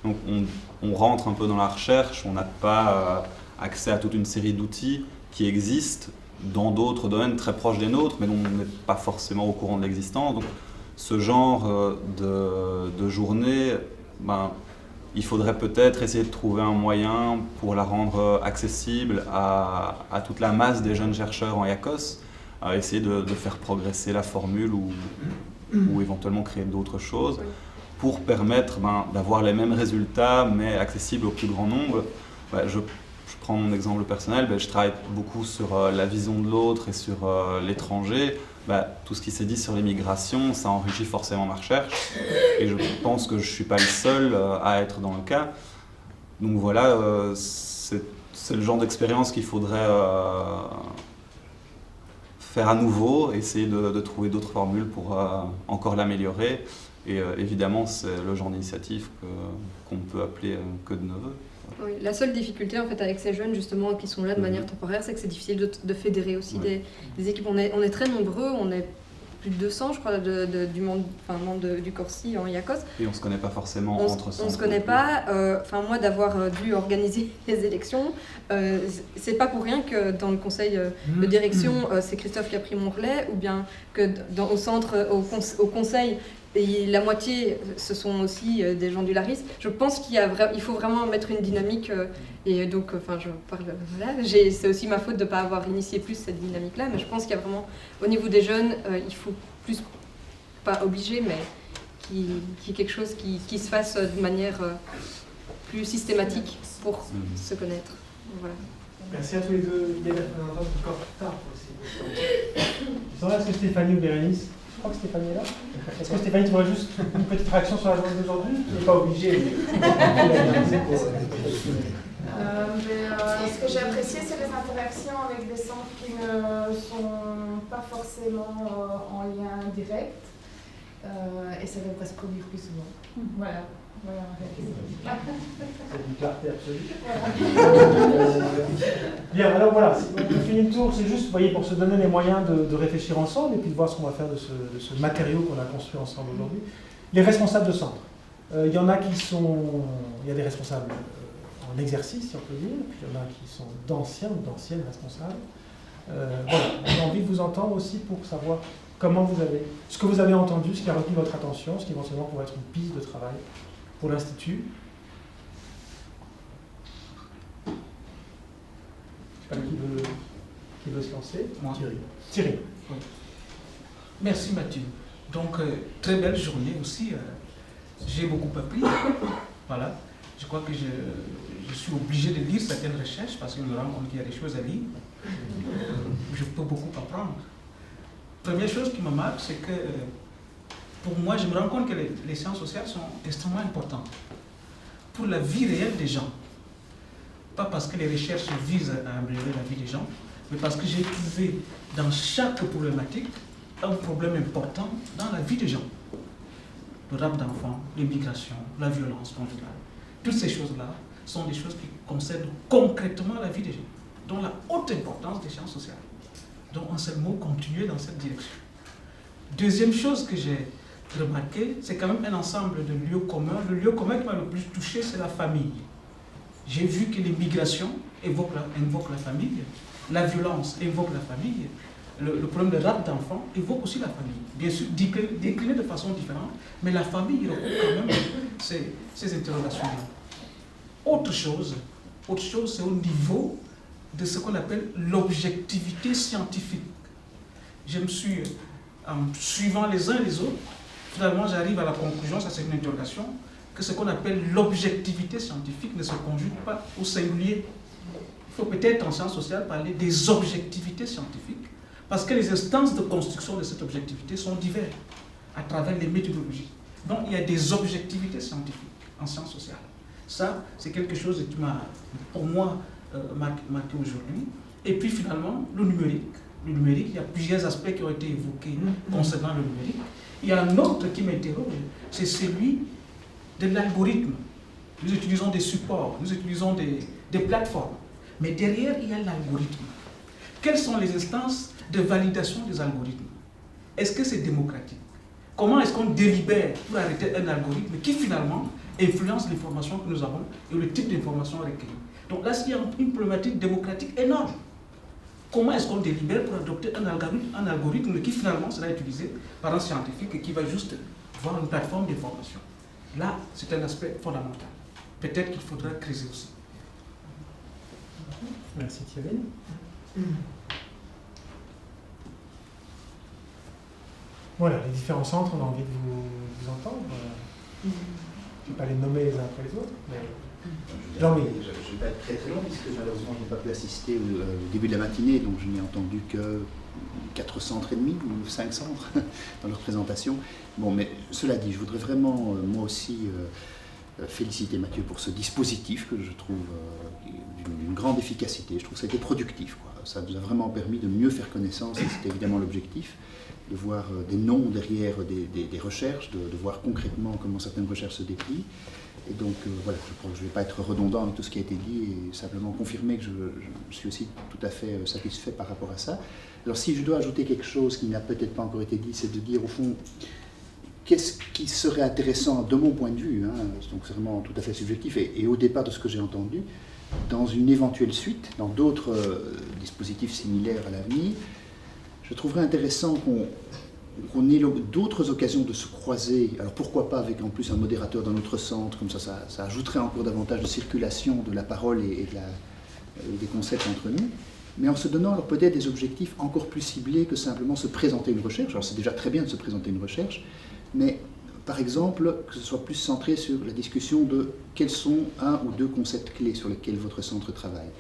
Donc on rentre un peu dans la recherche, on n'a pas accès à toute une série d'outils qui existent dans d'autres domaines très proches des nôtres, mais dont on n'est pas forcément au courant de l'existence. Donc ce genre de journée, il faudrait peut-être essayer de trouver un moyen pour la rendre accessible à toute la masse des jeunes chercheurs en IACOS, à essayer de faire progresser la formule ou éventuellement créer d'autres choses pour permettre d'avoir les mêmes résultats mais accessibles au plus grand nombre. Je prends mon exemple personnel, je travaille beaucoup sur la vision de l'autre et sur l'étranger. Tout ce qui s'est dit sur l'immigration, ça enrichit forcément ma recherche, et je pense que je ne suis pas le seul à être dans le cas. Donc voilà, c'est le genre d'expérience qu'il faudrait faire à nouveau, essayer de trouver d'autres formules pour encore l'améliorer. Et évidemment, c'est le genre d'initiative qu'on peut appeler que de neveu. Oui, la seule difficulté en fait avec ces jeunes justement qui sont là de manière temporaire, c'est que c'est difficile de fédérer aussi des équipes. On est très nombreux, on est plus de 200 je crois du monde du Corsi en IACOS. Et on ne se connaît pas forcément entre centres. On ne se connaît pas. Moi d'avoir dû organiser les élections, c'est pas pour rien que dans le conseil de direction, c'est Christophe qui a pris mon relais, ou bien que au conseil, et la moitié, ce sont aussi des gens du LARIS. Je pense qu'il faut vraiment mettre une dynamique. Et donc, je parle. Voilà, c'est aussi ma faute de ne pas avoir initié plus cette dynamique-là. Mais je pense qu'il y a vraiment, au niveau des jeunes, il faut plus, pas obligé, mais qu'il y ait quelque chose qui se fasse de manière plus systématique pour se connaître. Voilà. Merci à tous les deux. Il y a des représentants encore plus tard aussi. Ils sont là, est-ce que Stéphanie ou Bérénice? Je crois que Stéphanie est là. Est-ce que Stéphanie, tu aurais juste une petite réaction sur la journée d'aujourd'hui? Tu n'es pas obligée. Ce que j'ai apprécié, c'est les interactions avec des centres qui ne sont pas forcément en lien direct. Et ça devrait se produire plus souvent. Voilà. C'est une clarté absolue. Bien, alors voilà, on finit le tour, c'est juste, vous voyez, pour se donner les moyens de réfléchir ensemble et puis de voir ce qu'on va faire de ce matériau qu'on a construit ensemble aujourd'hui. Les responsables de centre. Il y en a qui sont... Il y a des responsables en exercice, si on peut dire, puis il y en a qui sont d'anciens ou d'anciennes responsables. Voilà, j'ai envie de vous entendre aussi pour savoir ce que vous avez entendu, ce qui a retenu votre attention, ce qui éventuellement pourrait être une piste de travail pour l'Institut. Je ne sais pas qui veut se lancer. Moi. Thierry. Oui. Merci Mathieu. Donc, très belle journée aussi. J'ai beaucoup appris. Voilà. Je crois que je suis obligé de lire certaines recherches parce que je me rends compte qu'il y a des choses à lire. Je peux beaucoup apprendre. Première chose qui me marque, c'est que pour moi, je me rends compte que les sciences sociales sont extrêmement importantes pour la vie réelle des gens. Pas parce que les recherches visent à améliorer la vie des gens, mais parce que j'ai trouvé dans chaque problématique un problème important dans la vie des gens. Le rapt d'enfants, l'immigration, la violence conjugale. Toutes ces choses-là sont des choses qui concernent concrètement la vie des gens, dont la haute importance des sciences sociales. Donc, en seul mot, continuer dans cette direction. Deuxième chose que j'ai remarqué, c'est quand même un ensemble de lieux communs. Le lieu commun qui m'a le plus touché, c'est la famille. J'ai vu que l'immigration invoque la famille, la violence invoque la famille, le problème de rapt d'enfants évoque aussi la famille. Bien sûr, décliné de façon différente, mais la famille regroupe quand même ces interrogations-là. Autre chose, c'est au niveau de ce qu'on appelle l'objectivité scientifique. Je me suis, en suivant les uns les autres, finalement j'arrive à la conclusion, ça c'est une interrogation, que ce qu'on appelle l'objectivité scientifique ne se conjugue pas au singulier. Il faut peut-être en sciences sociales parler des objectivités scientifiques, parce que les instances de construction de cette objectivité sont diverses à travers les méthodologies. Donc il y a des objectivités scientifiques en sciences sociales. Ça, c'est quelque chose qui m'a, pour moi, marqué aujourd'hui. Et puis finalement, le numérique. Le numérique, il y a plusieurs aspects qui ont été évoqués concernant le numérique. Il y a un autre qui m'interroge, c'est celui de l'algorithme. Nous utilisons des supports, nous utilisons des plateformes. Mais derrière, il y a l'algorithme. Quelles sont les instances de validation des algorithmes? Est-ce que c'est démocratique? Comment est-ce qu'on délibère pour arrêter un algorithme qui finalement influence l'information que nous avons et le type d'information recueillie? Donc là, il y a une problématique démocratique énorme. Comment est-ce qu'on délibère pour adopter un algorithme qui finalement sera utilisé par un scientifique et qui va juste voir une plateforme d'information? Là, c'est un aspect fondamental. Peut-être qu'il faudra creuser aussi. Merci Thierry. Voilà, les différents centres, on a envie de vous entendre. Je ne vais pas les nommer les uns après les autres, mais... Jean-Louis. Je ne vais pas être très très long, puisque malheureusement je n'ai pas pu assister au début de la matinée, donc je n'ai entendu que 4 centres et demi ou 5 centres dans leur présentation. Bon, mais cela dit, je voudrais vraiment, moi aussi, féliciter Mathieu pour ce dispositif que je trouve d'une grande efficacité. Je trouve que ça a été productif, quoi. Ça nous a vraiment permis de mieux faire connaissance, et c'était évidemment l'objectif, de voir des noms derrière des recherches, de voir concrètement comment certaines recherches se déplient. Et donc voilà, je crois que je ne vais pas être redondant avec tout ce qui a été dit et simplement confirmer que je suis aussi tout à fait satisfait par rapport à ça. Alors si je dois ajouter quelque chose qui n'a peut-être pas encore été dit, c'est de dire au fond, qu'est-ce qui serait intéressant de mon point de vue, hein, donc c'est vraiment tout à fait subjectif, et au départ de ce que j'ai entendu, dans une éventuelle suite, dans d'autres dispositifs similaires à l'avenir, je trouverais intéressant qu'on ait d'autres occasions de se croiser. Alors pourquoi pas avec en plus un modérateur dans notre centre, comme ça ajouterait encore davantage de circulation de la parole et des concepts entre nous, mais en se donnant alors peut-être des objectifs encore plus ciblés que simplement se présenter une recherche. Alors c'est déjà très bien de se présenter une recherche, mais par exemple que ce soit plus centré sur la discussion de quels sont un ou deux concepts clés sur lesquels votre centre travaille.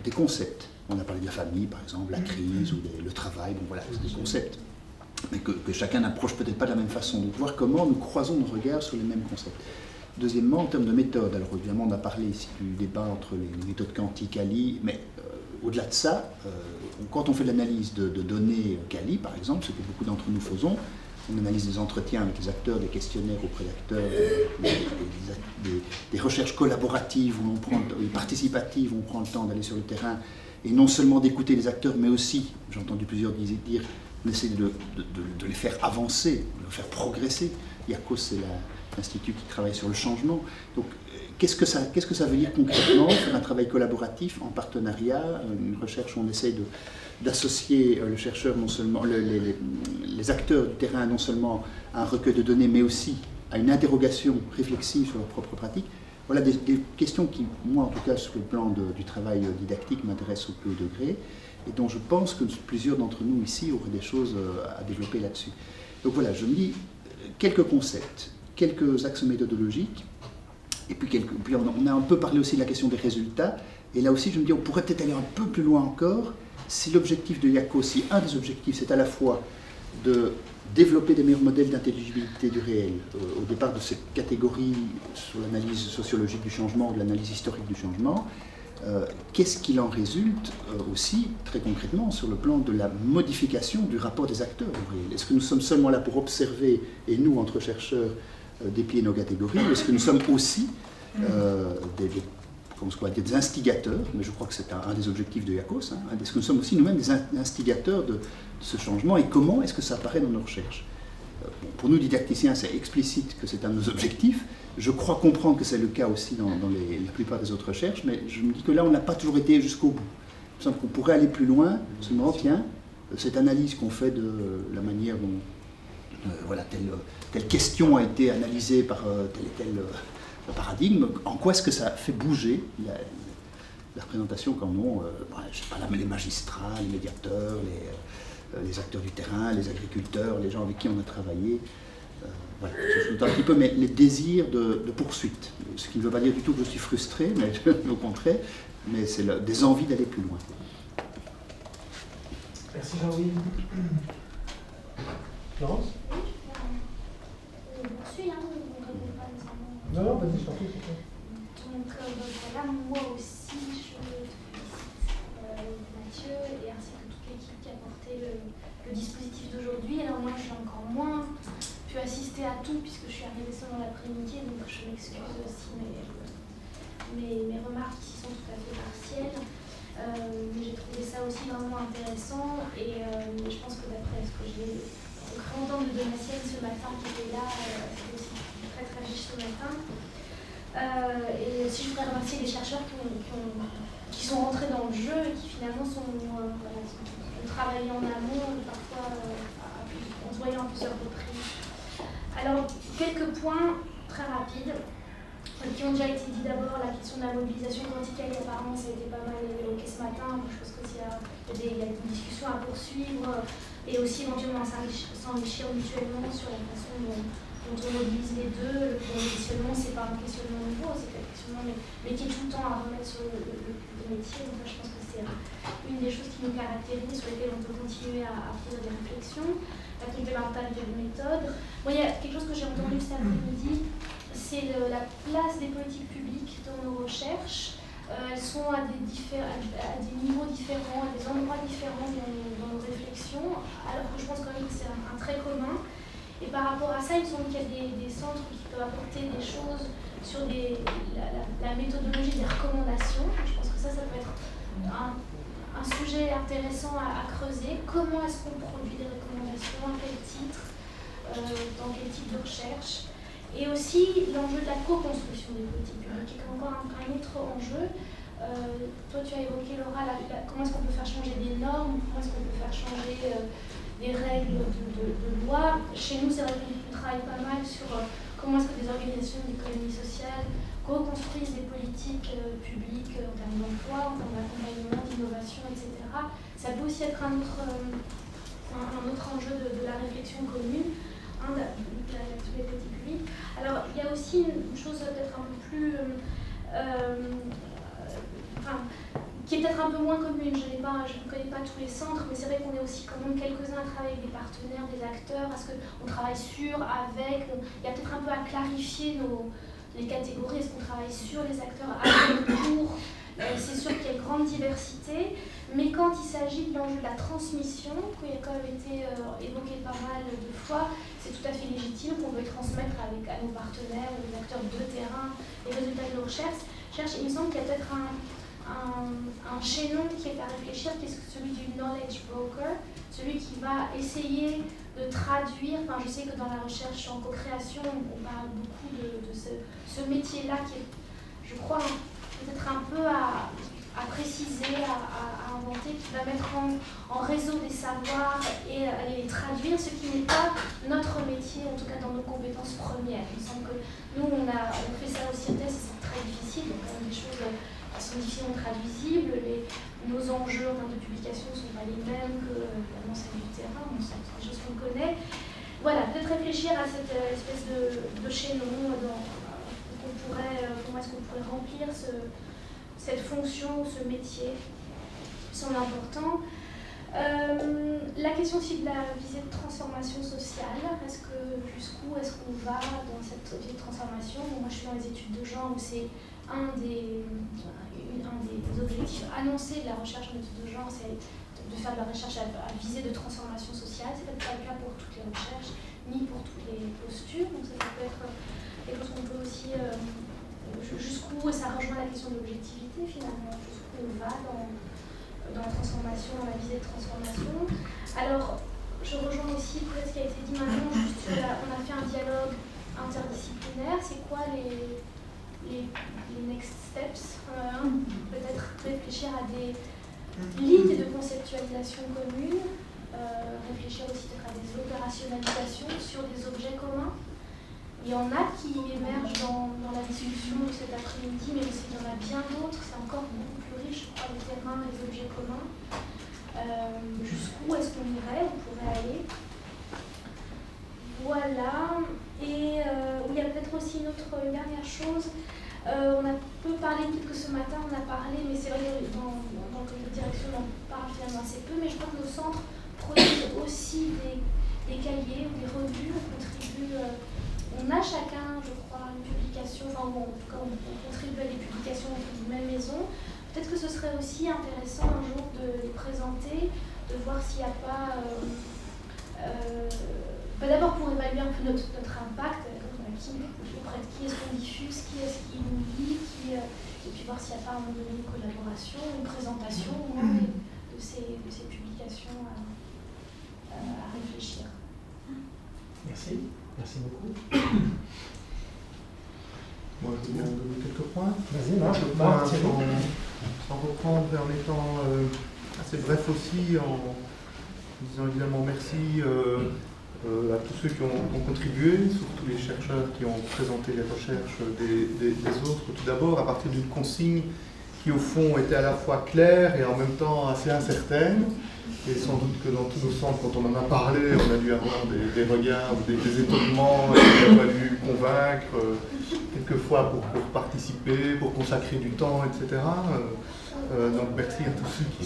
Des concepts. On a parlé de la famille, par exemple, la crise ou le travail, bon voilà, c'est des concepts. Mais que chacun n'approche peut-être pas de la même façon. Donc voir comment nous croisons nos regards sur les mêmes concepts. Deuxièmement, en termes de méthode, alors évidemment on a parlé ici du débat entre les méthodes quantiques Ali, mais au-delà de ça, quand on fait l'analyse de données Cali, par exemple, ce que beaucoup d'entre nous faisons, on analyse des entretiens avec les acteurs, des questionnaires auprès d'acteurs, des recherches collaboratives où participatives, où on prend le temps d'aller sur le terrain, et non seulement d'écouter les acteurs, mais aussi, j'ai entendu plusieurs dire, on essaie de les faire avancer, de les faire progresser. IACOS, c'est l'institut qui travaille sur le changement. Donc, qu'est-ce que ça veut dire concrètement, faire un travail collaboratif, en partenariat, une recherche où on essaie d'associer le chercheur, non seulement les acteurs du terrain, non seulement à un recueil de données, mais aussi à une interrogation réflexive sur leurs propres pratiques. Voilà des questions qui, moi en tout cas, sur le plan du travail didactique, m'intéressent au plus haut degré, et dont je pense que plusieurs d'entre nous ici auraient des choses à développer là-dessus. Donc voilà, je me dis quelques concepts, quelques axes méthodologiques, et puis on a un peu parlé aussi de la question des résultats, et là aussi je me dis on pourrait peut-être aller un peu plus loin encore, si l'objectif de IACOS, si un des objectifs c'est à la fois de développer des meilleurs modèles d'intelligibilité du réel, au départ de cette catégorie sur l'analyse sociologique du changement, de l'analyse historique du changement, qu'est-ce qu'il en résulte aussi, très concrètement, sur le plan de la modification du rapport des acteurs au réel? Est-ce que nous sommes seulement là pour observer, et nous, entre chercheurs, déplier nos catégories, ou est-ce que nous sommes aussi des instigateurs, mais je crois que c'est un des objectifs de IACOS, est-ce que nous sommes aussi nous-mêmes des instigateurs de ce changement, et comment est-ce que ça apparaît dans nos recherches? Pour nous didacticiens, c'est explicite que c'est un de nos objectifs. Je crois comprendre que c'est le cas aussi dans la plupart des autres recherches, mais je me dis que là, on n'a pas toujours été jusqu'au bout. Il me semble qu'on pourrait aller plus loin, se demander, tiens, cette analyse qu'on fait de la manière dont telle question a été analysée par tel et tel paradigme, en quoi est-ce que ça fait bouger la représentation qu'en ont je sais pas, les magistrats, les médiateurs, les acteurs du terrain, les agriculteurs, les gens avec qui on a travaillé. Voilà, je un petit peu les désirs de poursuite. Ce qui ne veut pas dire du tout que je suis frustré, mais au contraire, mais c'est des envies d'aller plus loin. Merci Jean-Louis. Florence? Non, vas-y, je t'en prie. Donc voilà, moi aussi, je félicite Mathieu et ainsi que toute l'équipe qui a porté le dispositif d'aujourd'hui. Alors moi, j'ai encore moins pu assister à tout puisque je suis arrivée seulement l'après-midi, donc je m'excuse si mes remarques ici sont tout à fait partielles. Mais j'ai trouvé ça aussi vraiment intéressant et je pense que d'après ce que j'ai cru entendre de Donatienne ce matin qui était là, c'était aussi très très riche ce matin. Et aussi je voudrais remercier les chercheurs qui sont rentrés dans le jeu et qui finalement ont travaillé en amont, parfois en se voyant à plusieurs reprises. Alors, quelques points très rapides qui ont déjà été dit. D'abord, la question de la mobilisation quantique, apparemment ça a été pas mal évoqué ce matin. Je pense qu'il y a une discussion à poursuivre et aussi éventuellement s'enrichir mutuellement sur la façon dont on mobilise les deux. Le questionnement, c'est pas un questionnement nouveau, c'est un questionnement mais qui est tout le temps à remettre sur le métier. Donc là, je pense que c'est une des choses qui nous caractérise, sur lesquelles on peut continuer à faire des réflexions. La complémentarité de méthode. Bon, il y a quelque chose que j'ai entendu cet après-midi, c'est la place des politiques publiques dans nos recherches. Elles sont à des niveaux différents, à des endroits différents dans nos réflexions, alors que je pense quand même que c'est un trait commun. Et par rapport à ça, il me semble qu'il y a des centres qui peuvent apporter des choses sur la méthodologie des recommandations. Je pense que ça peut être un sujet intéressant à creuser. Comment est-ce qu'on produit des recommandations, à quel titre, dans quel type de recherche. Et aussi l'enjeu de la co-construction des politiques publiques, qui est encore un autre enjeu. Toi, tu as évoqué, Laura, comment est-ce qu'on peut faire changer des normes, comment est-ce qu'on peut faire changer des règles de loi. Chez nous, c'est vrai qu'on travaille pas mal sur comment est-ce que des organisations d'économie sociale co-construisent des politiques publiques en termes d'emploi, en termes d'accompagnement, d'innovation, etc. Ça peut aussi être un autre enjeu de la réflexion commune. De toutes les politiques publiques. Alors, il y a aussi une chose peut-être un peu plus... qui est peut-être un peu moins commune. Je ne connais pas tous les centres, mais c'est vrai qu'on est aussi quand même quelques-uns à travailler avec des partenaires, des acteurs, parce qu'on travaille sur, avec... Il y a peut-être un peu à clarifier les catégories, est-ce qu'on travaille sur les acteurs avant ou pour. C'est sûr qu'il y a une grande diversité, mais quand il s'agit de l'enjeu de la transmission, qui a quand même été évoqué pas mal de fois, c'est tout à fait légitime qu'on veuille transmettre à nos partenaires ou les acteurs de terrain les résultats de nos recherches. Il me semble qu'il y a peut-être un chaînon qui est à réfléchir, qui est celui du knowledge broker, celui qui va essayer de traduire, je sais que dans la recherche en co-création, on parle beaucoup de ce métier-là qui est, je crois, peut-être un peu à préciser, à inventer, qui va mettre en réseau des savoirs et aller les traduire, ce qui n'est pas notre métier, en tout cas dans nos compétences premières. Il me semble que nous, on fait ça aussi en thèse, c'est très difficile, donc on a des choses qui sont difficilement traduisibles, nos enjeux en termes de publication ne sont pas les mêmes que celles du terrain, c'est des choses qu'on connaît. Voilà, peut-être réfléchir à cette espèce de chaînon, comment est-ce qu'on pourrait remplir cette fonction, ce métier, semble important. La question aussi de la visée de transformation sociale, jusqu'où est-ce qu'on va dans cette visée de transformation? Moi je suis dans les études de genre où c'est un des objectifs annoncés de la recherche en études de genre, c'est de faire de la recherche à visée de transformation sociale. C'est peut-être pas le cas pour toutes les recherches, ni pour toutes les postures, donc ça peut être quelque chose qu'on peut aussi... jusqu'où ça rejoint la question de l'objectivité finalement, jusqu'où on va dans la transformation, dans la visée de transformation. Alors, je rejoins aussi ce qui a été dit maintenant, juste on a fait un dialogue interdisciplinaire, c'est quoi les next steps, peut-être réfléchir à des lignes de conceptualisation communes, réfléchir aussi peut-être à des opérationnalisations sur des objets communs. Il y en a qui émergent dans la discussion de cet après-midi, mais aussi il y en a bien d'autres, c'est encore beaucoup plus riche, je crois, les terrains, les objets communs. Jusqu'où est-ce qu'on irait, on pourrait aller? Voilà, et il y a peut-être aussi une dernière chose. On a peu parlé, peut-être que ce matin on a parlé, mais c'est vrai que dans le comité de direction on en parle finalement assez peu, mais je crois que nos centres produisent aussi des cahiers ou des revues, on contribue... On a chacun, je crois, une publication, en tout cas on contribue à des publications d'une même maison. Peut-être que ce serait aussi intéressant un jour de les présenter, de voir s'il n'y a pas... d'abord pour évaluer un peu notre impact, auprès de qui est-ce qu'on diffuse, qui est-ce qui nous lit, et puis voir s'il n'y a pas à un moment donné une collaboration, une présentation au moins de ces publications à réfléchir. Merci. Merci beaucoup. Moi, je vais donner quelques points. Vas-y, Marc. Sans reprendre et en étant assez bref aussi, en disant évidemment merci à tous ceux qui ont contribué, surtout les chercheurs qui ont présenté les recherches des autres. Tout d'abord, à partir d'une consigne qui, au fond, était à la fois claire et en même temps assez incertaine. Et sans doute que dans tous nos centres, quand on en a parlé, on a dû avoir des regards ou des étonnements, et il a fallu convaincre, quelquefois pour participer, pour consacrer du temps, etc. Donc merci à tous ceux qui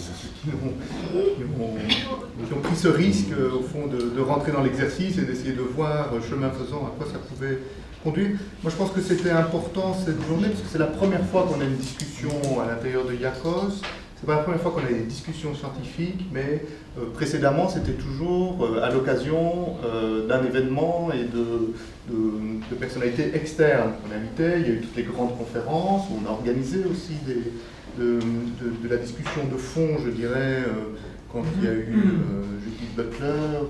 ont pris ce risque, au fond, de rentrer dans l'exercice et d'essayer de voir, chemin faisant, à quoi ça pouvait conduire. Moi, je pense que c'était important cette journée, parce que c'est la première fois qu'on a une discussion à l'intérieur de IACOS. C'est pas la première fois qu'on a des discussions scientifiques, mais précédemment, c'était toujours à l'occasion d'un événement et de personnalités externes qu'on invitait. Il y a eu toutes les grandes conférences, où on a organisé aussi de la discussion de fond, je dirais, quand il y a eu Judith Butler,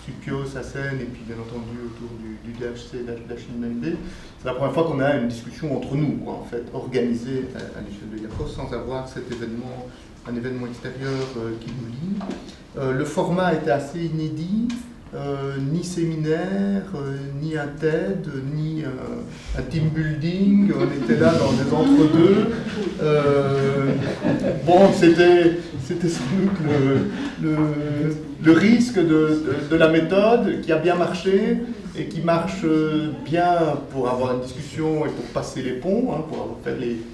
Supio, Sassen, et puis bien entendu autour du DHC d'Achille Mende. C'est la première fois qu'on a une discussion entre nous, en fait, organisée à l'échelle de IACOS, sans avoir un événement extérieur qui nous lie. Le format était assez inédit, ni séminaire, ni un TED, ni un team building. On était là dans des entre-deux. Bon, c'était sans doute le risque de la méthode qui a bien marché et qui marche bien pour avoir une discussion et pour passer les ponts, pour faire les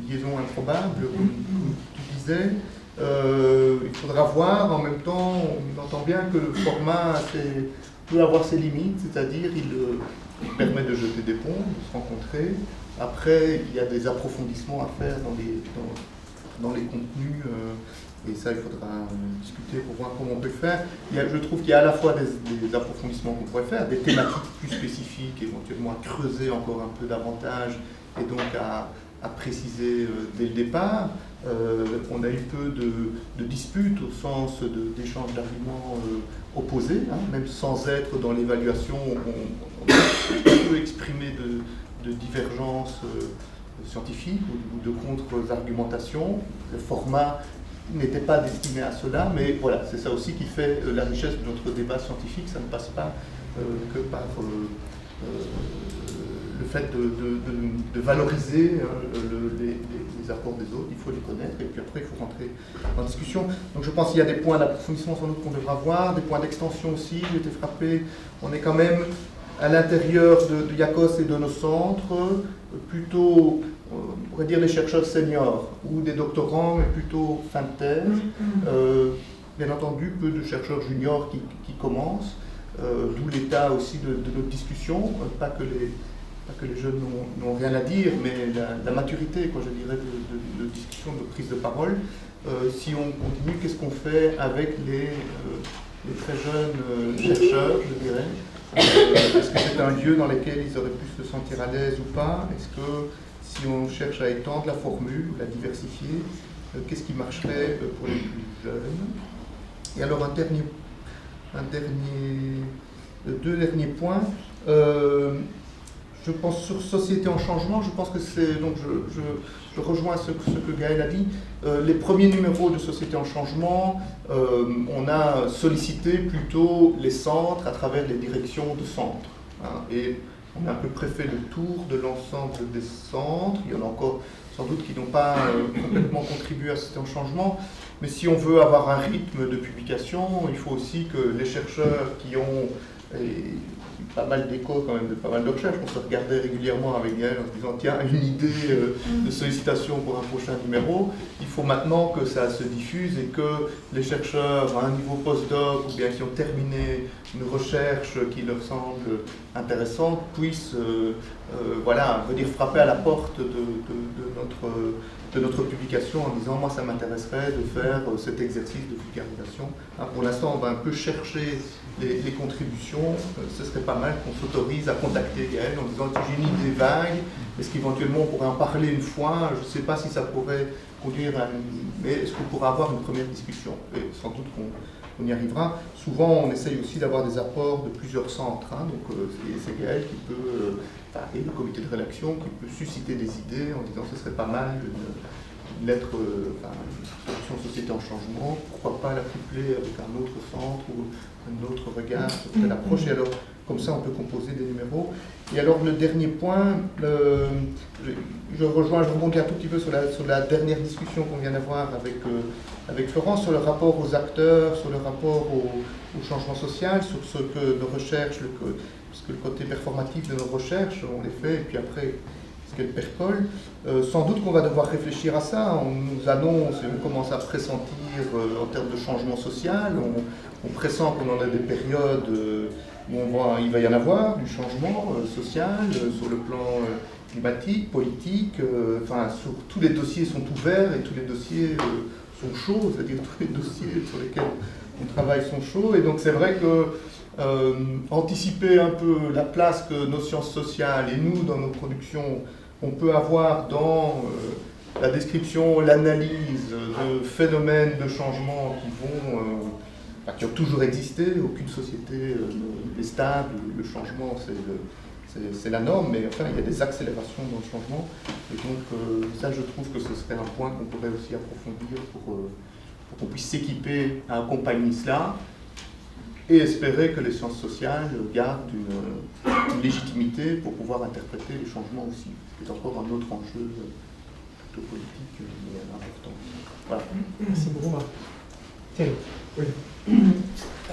liaisons improbables, comme tu disais. Il faudra voir, en même temps, on entend bien que le format peut avoir ses limites, c'est-à-dire il permet de jeter des ponts, de se rencontrer. Après, il y a des approfondissements à faire dans les contenus, et ça, il faudra discuter pour voir comment on peut le faire. Je trouve qu'il y a à la fois des approfondissements qu'on pourrait faire, des thématiques plus spécifiques, éventuellement à creuser encore un peu davantage, et donc à préciser dès le départ. On a eu peu de disputes au sens d'échanges d'arguments opposés, hein, même sans être dans l'évaluation, on peut exprimer de divergences scientifiques ou de contre-argumentations. Le format n'était pas destiné à cela, mais voilà, c'est ça aussi qui fait la richesse de notre débat scientifique. Ça ne passe pas que par le fait de valoriser les apports des autres. Il faut les connaître et puis après il faut rentrer en discussion. Donc je pense qu'il y a des points d'approfondissement sans doute qu'on devra voir, des points d'extension aussi. J'ai été frappé, on est quand même à l'intérieur de IACOS et de nos centres, plutôt, on pourrait dire, des chercheurs seniors ou des doctorants, mais plutôt fin de thèse. Bien entendu, peu de chercheurs juniors qui commencent, d'où l'état aussi de notre discussion. Pas que les jeunes n'ont rien à dire, mais la maturité, quoi, je dirais, de discussion, de prise de parole. Si on continue, qu'est-ce qu'on fait avec les très jeunes chercheurs, je dirais? Est-ce que c'est un lieu dans lequel ils auraient pu se sentir à l'aise ou pas? Est-ce que si on cherche à étendre la formule, la diversifier, qu'est-ce qui marcherait pour les plus jeunes? Et alors deux derniers points. Je pense sur Société en changement, je pense que c'est, donc je rejoins ce que Gaël a dit. Les premiers numéros de Société en changement, on a sollicité plutôt les centres à travers les directions de centres. Hein, et on a à peu près fait le tour de l'ensemble des centres. Il y en a encore sans doute qui n'ont pas complètement contribué à Société en changement. Mais si on veut avoir un rythme de publication, il faut aussi que les chercheurs qui ont pas mal d'échos quand même, de pas mal de recherches. On se regardait régulièrement avec Gaël en se disant tiens, une idée de sollicitation pour un prochain numéro. Il faut maintenant que ça se diffuse et que les chercheurs à un niveau postdoc ou bien qui ont terminé une recherche qui leur semble intéressante puissent venir frapper à la porte de notre publication en disant moi ça m'intéresserait de faire cet exercice de vulgarisation. Hein, pour l'instant on va un peu chercher les contributions, ce serait pas mal qu'on s'autorise à contacter Gaël en disant j'ai une idée vague, est-ce qu'éventuellement on pourrait en parler une fois, je ne sais pas si ça pourrait conduire à mais est-ce qu'on pourra avoir une première discussion? Et sans doute qu'on y arrivera. Souvent on essaye aussi d'avoir des apports de plusieurs centres, hein, donc c'est Gaël qui peut, et le comité de rédaction qui peut susciter des idées en disant ce serait pas mal une lettre, une solution Société en changement, pourquoi pas la coupler avec un autre centre ou un autre regard sur telle approche, et alors comme ça on peut composer des numéros. Et alors le dernier point, je rebondis un tout petit peu sur la dernière discussion qu'on vient d'avoir avec Florence, sur le rapport aux acteurs, sur le rapport au changement social, sur ce que nos recherches, puisque le côté performatif de nos recherches, on les fait, et puis après ce qu'elles percolent. Sans doute qu'on va devoir réfléchir à ça. On nous annonce et on commence à pressentir en termes de changement social, on pressent qu'on en a des périodes où il va y en avoir du changement social sur le plan climatique, politique, tous les dossiers sont ouverts et tous les dossiers sont chauds, c'est-à-dire tous les dossiers sur lesquels on travaille sont chauds, et donc c'est vrai que anticiper un peu la place que nos sciences sociales et nous dans nos productions on peut avoir dans la description, l'analyse de phénomènes de changement qui ont toujours existé. Aucune société n'est stable, le changement c'est la norme, mais enfin il y a des accélérations dans le changement, et donc ça je trouve que ce serait un point qu'on pourrait aussi approfondir pour qu'on puisse s'équiper à accompagner cela et espérer que les sciences sociales gardent une légitimité pour pouvoir interpréter les changements aussi, c'est encore un autre enjeu plutôt politique mais important. Voilà. Merci beaucoup. Thierry. Oui.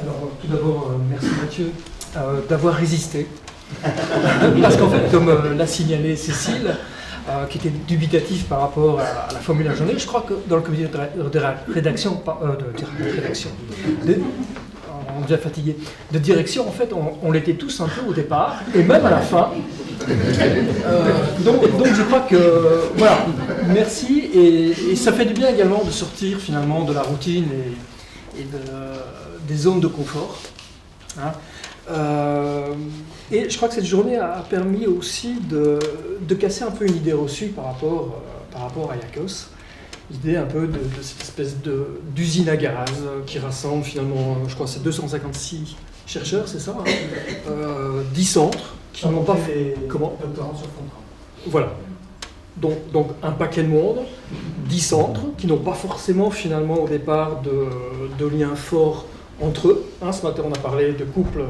Alors tout d'abord, merci Mathieu d'avoir résisté. Parce qu'en fait, comme l'a signalé Cécile, qui était dubitatif par rapport à la formule de la journée, je crois que dans le comité de rédaction, déjà fatigués, de direction, en fait, on l'était tous un peu au départ, et même à la fin. Donc je crois que, voilà, merci, et ça fait du bien également de sortir finalement de la routine et des zones de confort. Hein. Et je crois que cette journée a permis aussi de casser un peu une idée reçue par rapport à IACOS. L'idée un peu de cette espèce d'usine à gaz qui rassemble finalement, je crois, c'est 256 chercheurs, c'est ça, hein, 10 centres qui n'ont pas fait... Comment ? Doctorants sur contrat. Voilà. Donc un paquet de monde, 10 centres qui n'ont pas forcément finalement au départ de liens forts entre eux. Hein, ce matin on a parlé de couples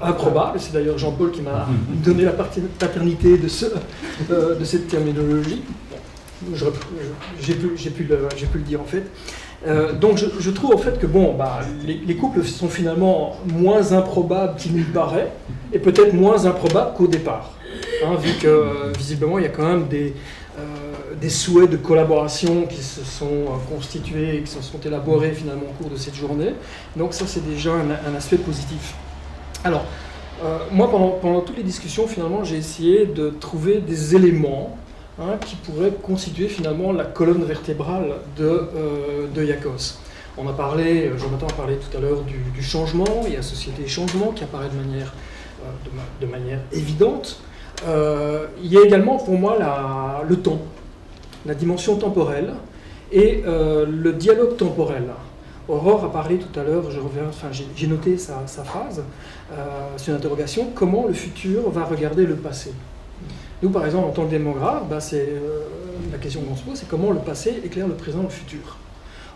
improbables, c'est d'ailleurs Jean-Paul qui m'a donné la paternité de cette terminologie. J'ai pu le dire en fait. Donc je trouve en fait que bon, les couples sont finalement moins improbables qu'il n'y paraît, et peut-être moins improbables qu'au départ. Hein, vu que visiblement il y a quand même des souhaits de collaboration qui se sont constitués et qui se sont élaborés finalement au cours de cette journée. Donc ça c'est déjà un aspect positif. Alors, moi pendant toutes les discussions finalement j'ai essayé de trouver des éléments qui pourraient constituer finalement la colonne vertébrale de IACOS. On a parlé, Jonathan a parlé tout à l'heure du changement, il y a Société Changement qui apparaît de manière évidente. Il y a également pour moi le temps, la dimension temporelle et le dialogue temporel. Aurore a parlé tout à l'heure, j'ai noté sa phrase, c'est une interrogation, comment le futur va regarder le passé ? Nous, par exemple, en tant que démographe, c'est la question qu'on se pose, c'est comment le passé éclaire le présent et le futur.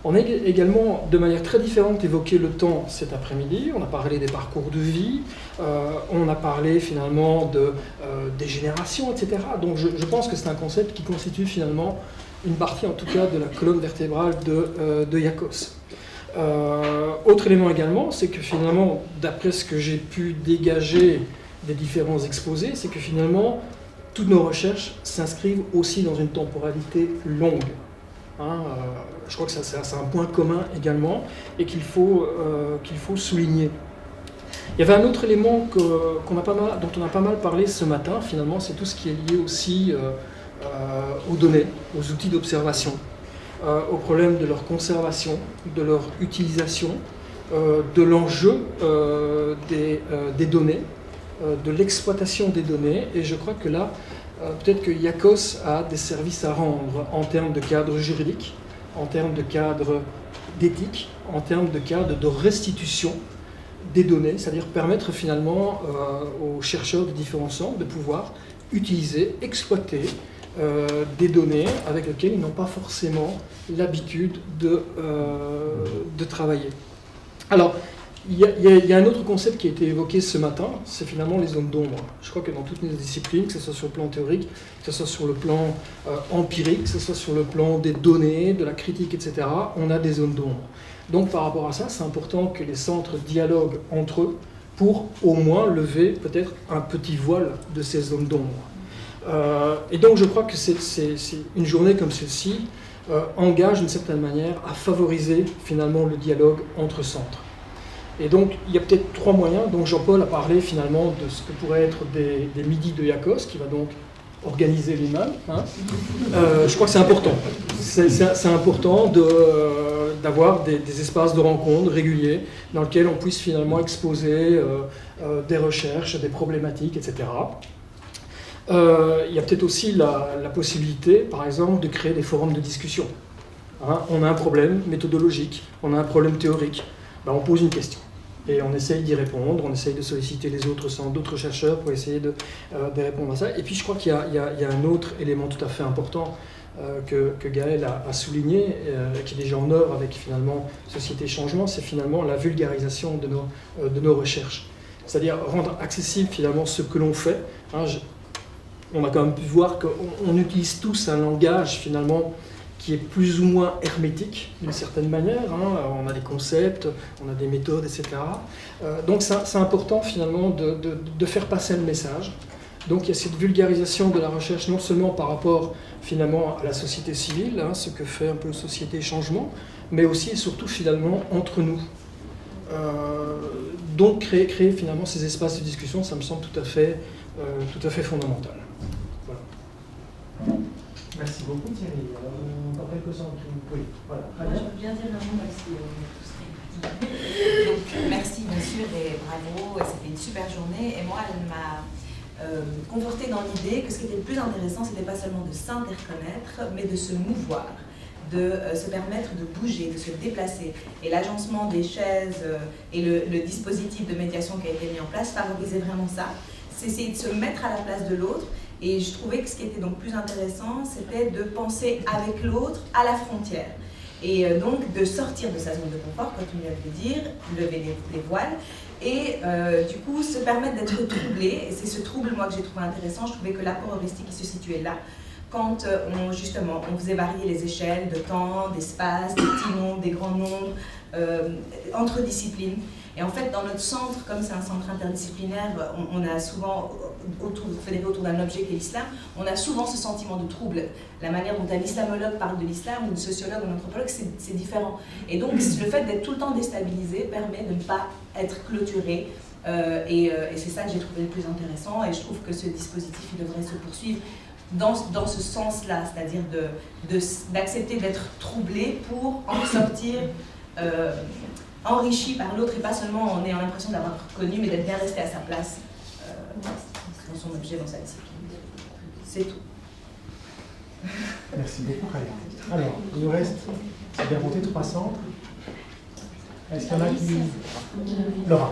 On a également, de manière très différente, évoqué le temps cet après-midi. On a parlé des parcours de vie, on a parlé finalement des générations, etc. Donc je pense que c'est un concept qui constitue finalement une partie, en tout cas, de la colonne vertébrale de IACOS. Autre élément également, c'est que finalement, d'après ce que j'ai pu dégager des différents exposés, c'est que finalement, toutes nos recherches s'inscrivent aussi dans une temporalité longue. Hein, je crois que c'est un point commun également et qu'il faut souligner. Il y avait un autre élément dont on a pas mal parlé ce matin, finalement, c'est tout ce qui est lié aussi aux données, aux outils d'observation, au problème de leur conservation, de leur utilisation, de l'enjeu des données, de l'exploitation des données, et je crois que là, peut-être que IACOS a des services à rendre en termes de cadre juridique, en termes de cadre d'éthique, en termes de cadre de restitution des données, c'est-à-dire permettre finalement aux chercheurs de différents centres de pouvoir utiliser, exploiter des données avec lesquelles ils n'ont pas forcément l'habitude de travailler. Alors, il y a un autre concept qui a été évoqué ce matin, c'est finalement les zones d'ombre. Je crois que dans toutes nos disciplines, que ce soit sur le plan théorique, que ce soit sur le plan empirique, que ce soit sur le plan des données, de la critique, etc., on a des zones d'ombre. Donc par rapport à ça, c'est important que les centres dialoguent entre eux pour au moins lever peut-être un petit voile de ces zones d'ombre. Et donc je crois que c'est une journée comme celle-ci engage d'une certaine manière à favoriser finalement le dialogue entre centres. Et donc, il y a peut-être 3 moyens. Donc, Jean-Paul a parlé finalement de ce que pourraient être des midis de IACOS, qui va donc organiser lui-même. Hein. Je crois que c'est important. C'est important d'avoir des espaces de rencontre réguliers dans lesquels on puisse finalement exposer des recherches, des problématiques, etc. Il y a peut-être aussi la possibilité, par exemple, de créer des forums de discussion. Hein. On a un problème méthodologique, on a un problème théorique. On pose une question et on essaye d'y répondre, on essaye de solliciter les autres centres, d'autres chercheurs pour essayer de répondre à ça. Et puis je crois qu'il y a un autre élément tout à fait important que Gaël a souligné, qui est déjà en œuvre avec finalement Société Changement, c'est finalement la vulgarisation de nos recherches. C'est-à-dire rendre accessible finalement ce que l'on fait. Hein, on a quand même pu voir qu'on utilise tous un langage finalement qui est plus ou moins hermétique d'une certaine manière. Hein. On a des concepts, on a des méthodes, etc. Donc c'est important finalement de faire passer le message. Donc il y a cette vulgarisation de la recherche non seulement par rapport finalement à la société civile, hein, ce que fait un peu Société Changement, mais aussi et surtout finalement entre nous. Donc créer finalement ces espaces de discussion, ça me semble tout à fait fondamental. Voilà. Merci beaucoup Thierry. Dans quelques instants, oui, voilà. Moi, je veux bien dire un mot parce qu'on est tous très fatigués. Donc merci bien sûr et bravo, c'était une super journée. Et moi, elle m'a confortée dans l'idée que ce qui était le plus intéressant, c'était pas seulement de s'interconnaître, mais de se mouvoir, de se permettre de bouger, de se déplacer. Et l'agencement des chaises et le dispositif de médiation qui a été mis en place favorisait vraiment ça. C'est essayer de se mettre à la place de l'autre. Et je trouvais que ce qui était donc plus intéressant, c'était de penser avec l'autre à la frontière. Et donc de sortir de sa zone de confort, comme tu viens de le dire, lever les voiles, et du coup se permettre d'être troublé. Et c'est ce trouble, moi, que j'ai trouvé intéressant. Je trouvais que l'apport heuristique qui se situait là, quand on faisait varier les échelles de temps, d'espace, des petits nombres, des grands nombres, entre disciplines. Et en fait, dans notre centre, comme c'est un centre interdisciplinaire, on a souvent, fédéré autour d'un objet qui est l'islam, on a souvent ce sentiment de trouble. La manière dont un islamologue parle de l'islam, ou un sociologue ou un anthropologue, c'est différent. Et donc, le fait d'être tout le temps déstabilisé permet de ne pas être clôturé. Et c'est ça que j'ai trouvé le plus intéressant. Et je trouve que ce dispositif, il devrait se poursuivre dans ce sens-là, c'est-à-dire d'accepter d'être troublé pour en sortir enrichi par l'autre et pas seulement en ayant l'impression d'avoir connu, mais d'être bien resté à sa place dans son objet, dans sa discipline. C'est tout. Merci beaucoup, Kaya. Alors, il nous reste, c'est bien compté, 3 centres. Est-ce qu'il y en a qui... Laura.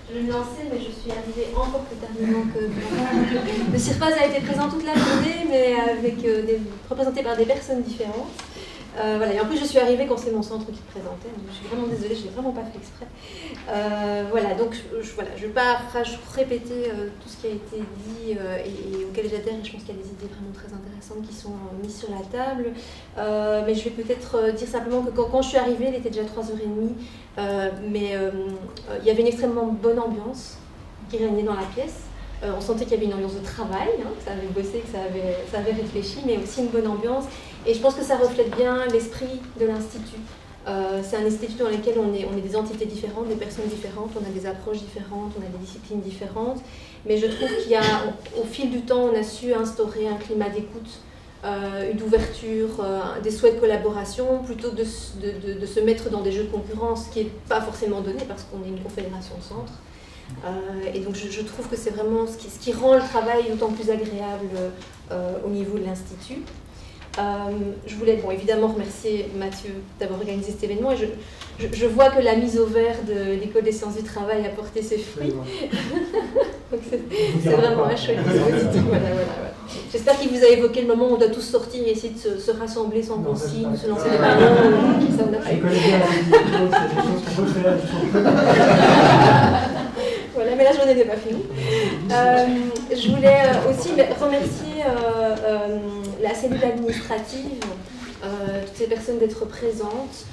Je vais me lancer, mais je suis arrivée encore plus tardivement que vous. Le CIRPAS a été présent toute la journée, mais représenté par des personnes différentes. Voilà. Et en plus, je suis arrivée quand c'est mon centre qui présentait, donc je suis vraiment désolée, je ne l'ai vraiment pas fait exprès. Voilà, donc je ne vais pas répéter tout ce qui a été dit et auquel j'adhère, et je pense qu'il y a des idées vraiment très intéressantes qui sont mises sur la table. Mais je vais peut-être dire simplement que quand je suis arrivée, il était déjà 3h30, mais il y avait une extrêmement bonne ambiance qui régnait dans la pièce. On sentait qu'il y avait une ambiance de travail, que ça avait bossé, que ça avait réfléchi, mais aussi une bonne ambiance. Et je pense que ça reflète bien l'esprit de l'Institut. C'est un institut dans lequel on est des entités différentes, des personnes différentes, on a des approches différentes, on a des disciplines différentes. Mais je trouve qu'il y a, au fil du temps, on a su instaurer un climat d'écoute, une ouverture, des souhaits de collaboration, plutôt de se mettre dans des jeux de concurrence, ce qui n'est pas forcément donné parce qu'on est une confédération de centres. Et donc je trouve que c'est vraiment ce qui rend le travail d'autant plus agréable au niveau de l'Institut. Je voulais évidemment remercier Mathieu d'avoir organisé cet événement, et je vois que la mise au vert de l'École des sciences du travail a porté ses fruits. Donc c'est vraiment un chouette dispositif. Voilà. J'espère qu'il vous a évoqué le moment où on doit tous sortir et essayer de se rassembler sans consigne, se lancer des ballons. Ça, on a pas eu. Voilà, mais la journée n'est pas finie. Je voulais aussi remercier la cellule administrative, toutes ces personnes d'être présentes.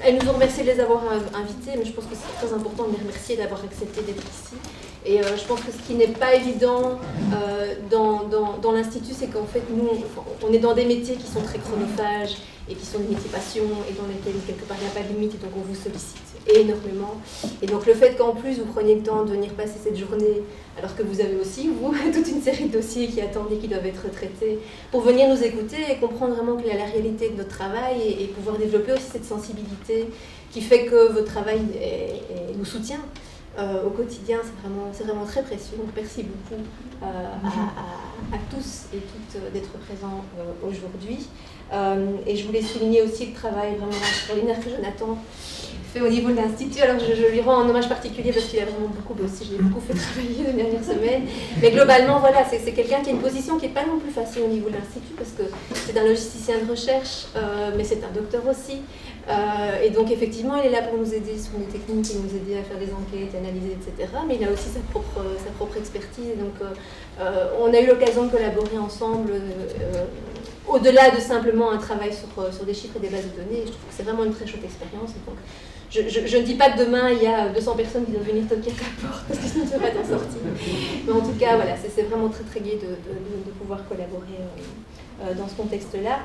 Elles nous ont remercié de les avoir invités, mais je pense que c'est très important de les remercier d'avoir accepté d'être ici. Et je pense que ce qui n'est pas évident dans l'Institut, c'est qu'en fait, nous, on est dans des métiers qui sont très chronophages et qui sont des métiers passion et dans lesquels, quelque part, il n'y a pas de limite, et donc on vous sollicite énormément. Et donc le fait qu'en plus, vous preniez le temps de venir passer cette journée, alors que vous avez aussi, vous, toute une série de dossiers qui attendent et qui doivent être traités, pour venir nous écouter et comprendre vraiment quelle est la réalité de notre travail et pouvoir développer aussi cette sensibilité qui fait que votre travail nous soutient au quotidien, c'est vraiment très précieux. Donc merci beaucoup à tous et toutes d'être présents aujourd'hui. Et je voulais souligner aussi le travail vraiment extraordinaire que Jonathan fait au niveau de l'Institut. Alors je lui rends un hommage particulier parce qu'il a vraiment beaucoup bossé, je l'ai beaucoup fait travailler les dernières semaines. Mais globalement, voilà, c'est quelqu'un qui a une position qui n'est pas non plus facile au niveau de l'Institut parce que c'est un logisticien de recherche, mais c'est un docteur aussi. Et donc effectivement, il est là pour nous aider sur les techniques et nous aider à faire des enquêtes, analyser, etc. Mais il a aussi sa propre expertise. Et donc on a eu l'occasion de collaborer ensemble au-delà de simplement un travail sur des chiffres et des bases de données. Et je trouve que c'est vraiment une très chouette expérience. Et donc, je ne dis pas que demain il y a 200 personnes qui doivent venir toquer à ta porte parce que sinon tu ne vas pas t'en sortir. Mais en tout cas, voilà, c'est vraiment très très gai de pouvoir collaborer dans ce contexte-là.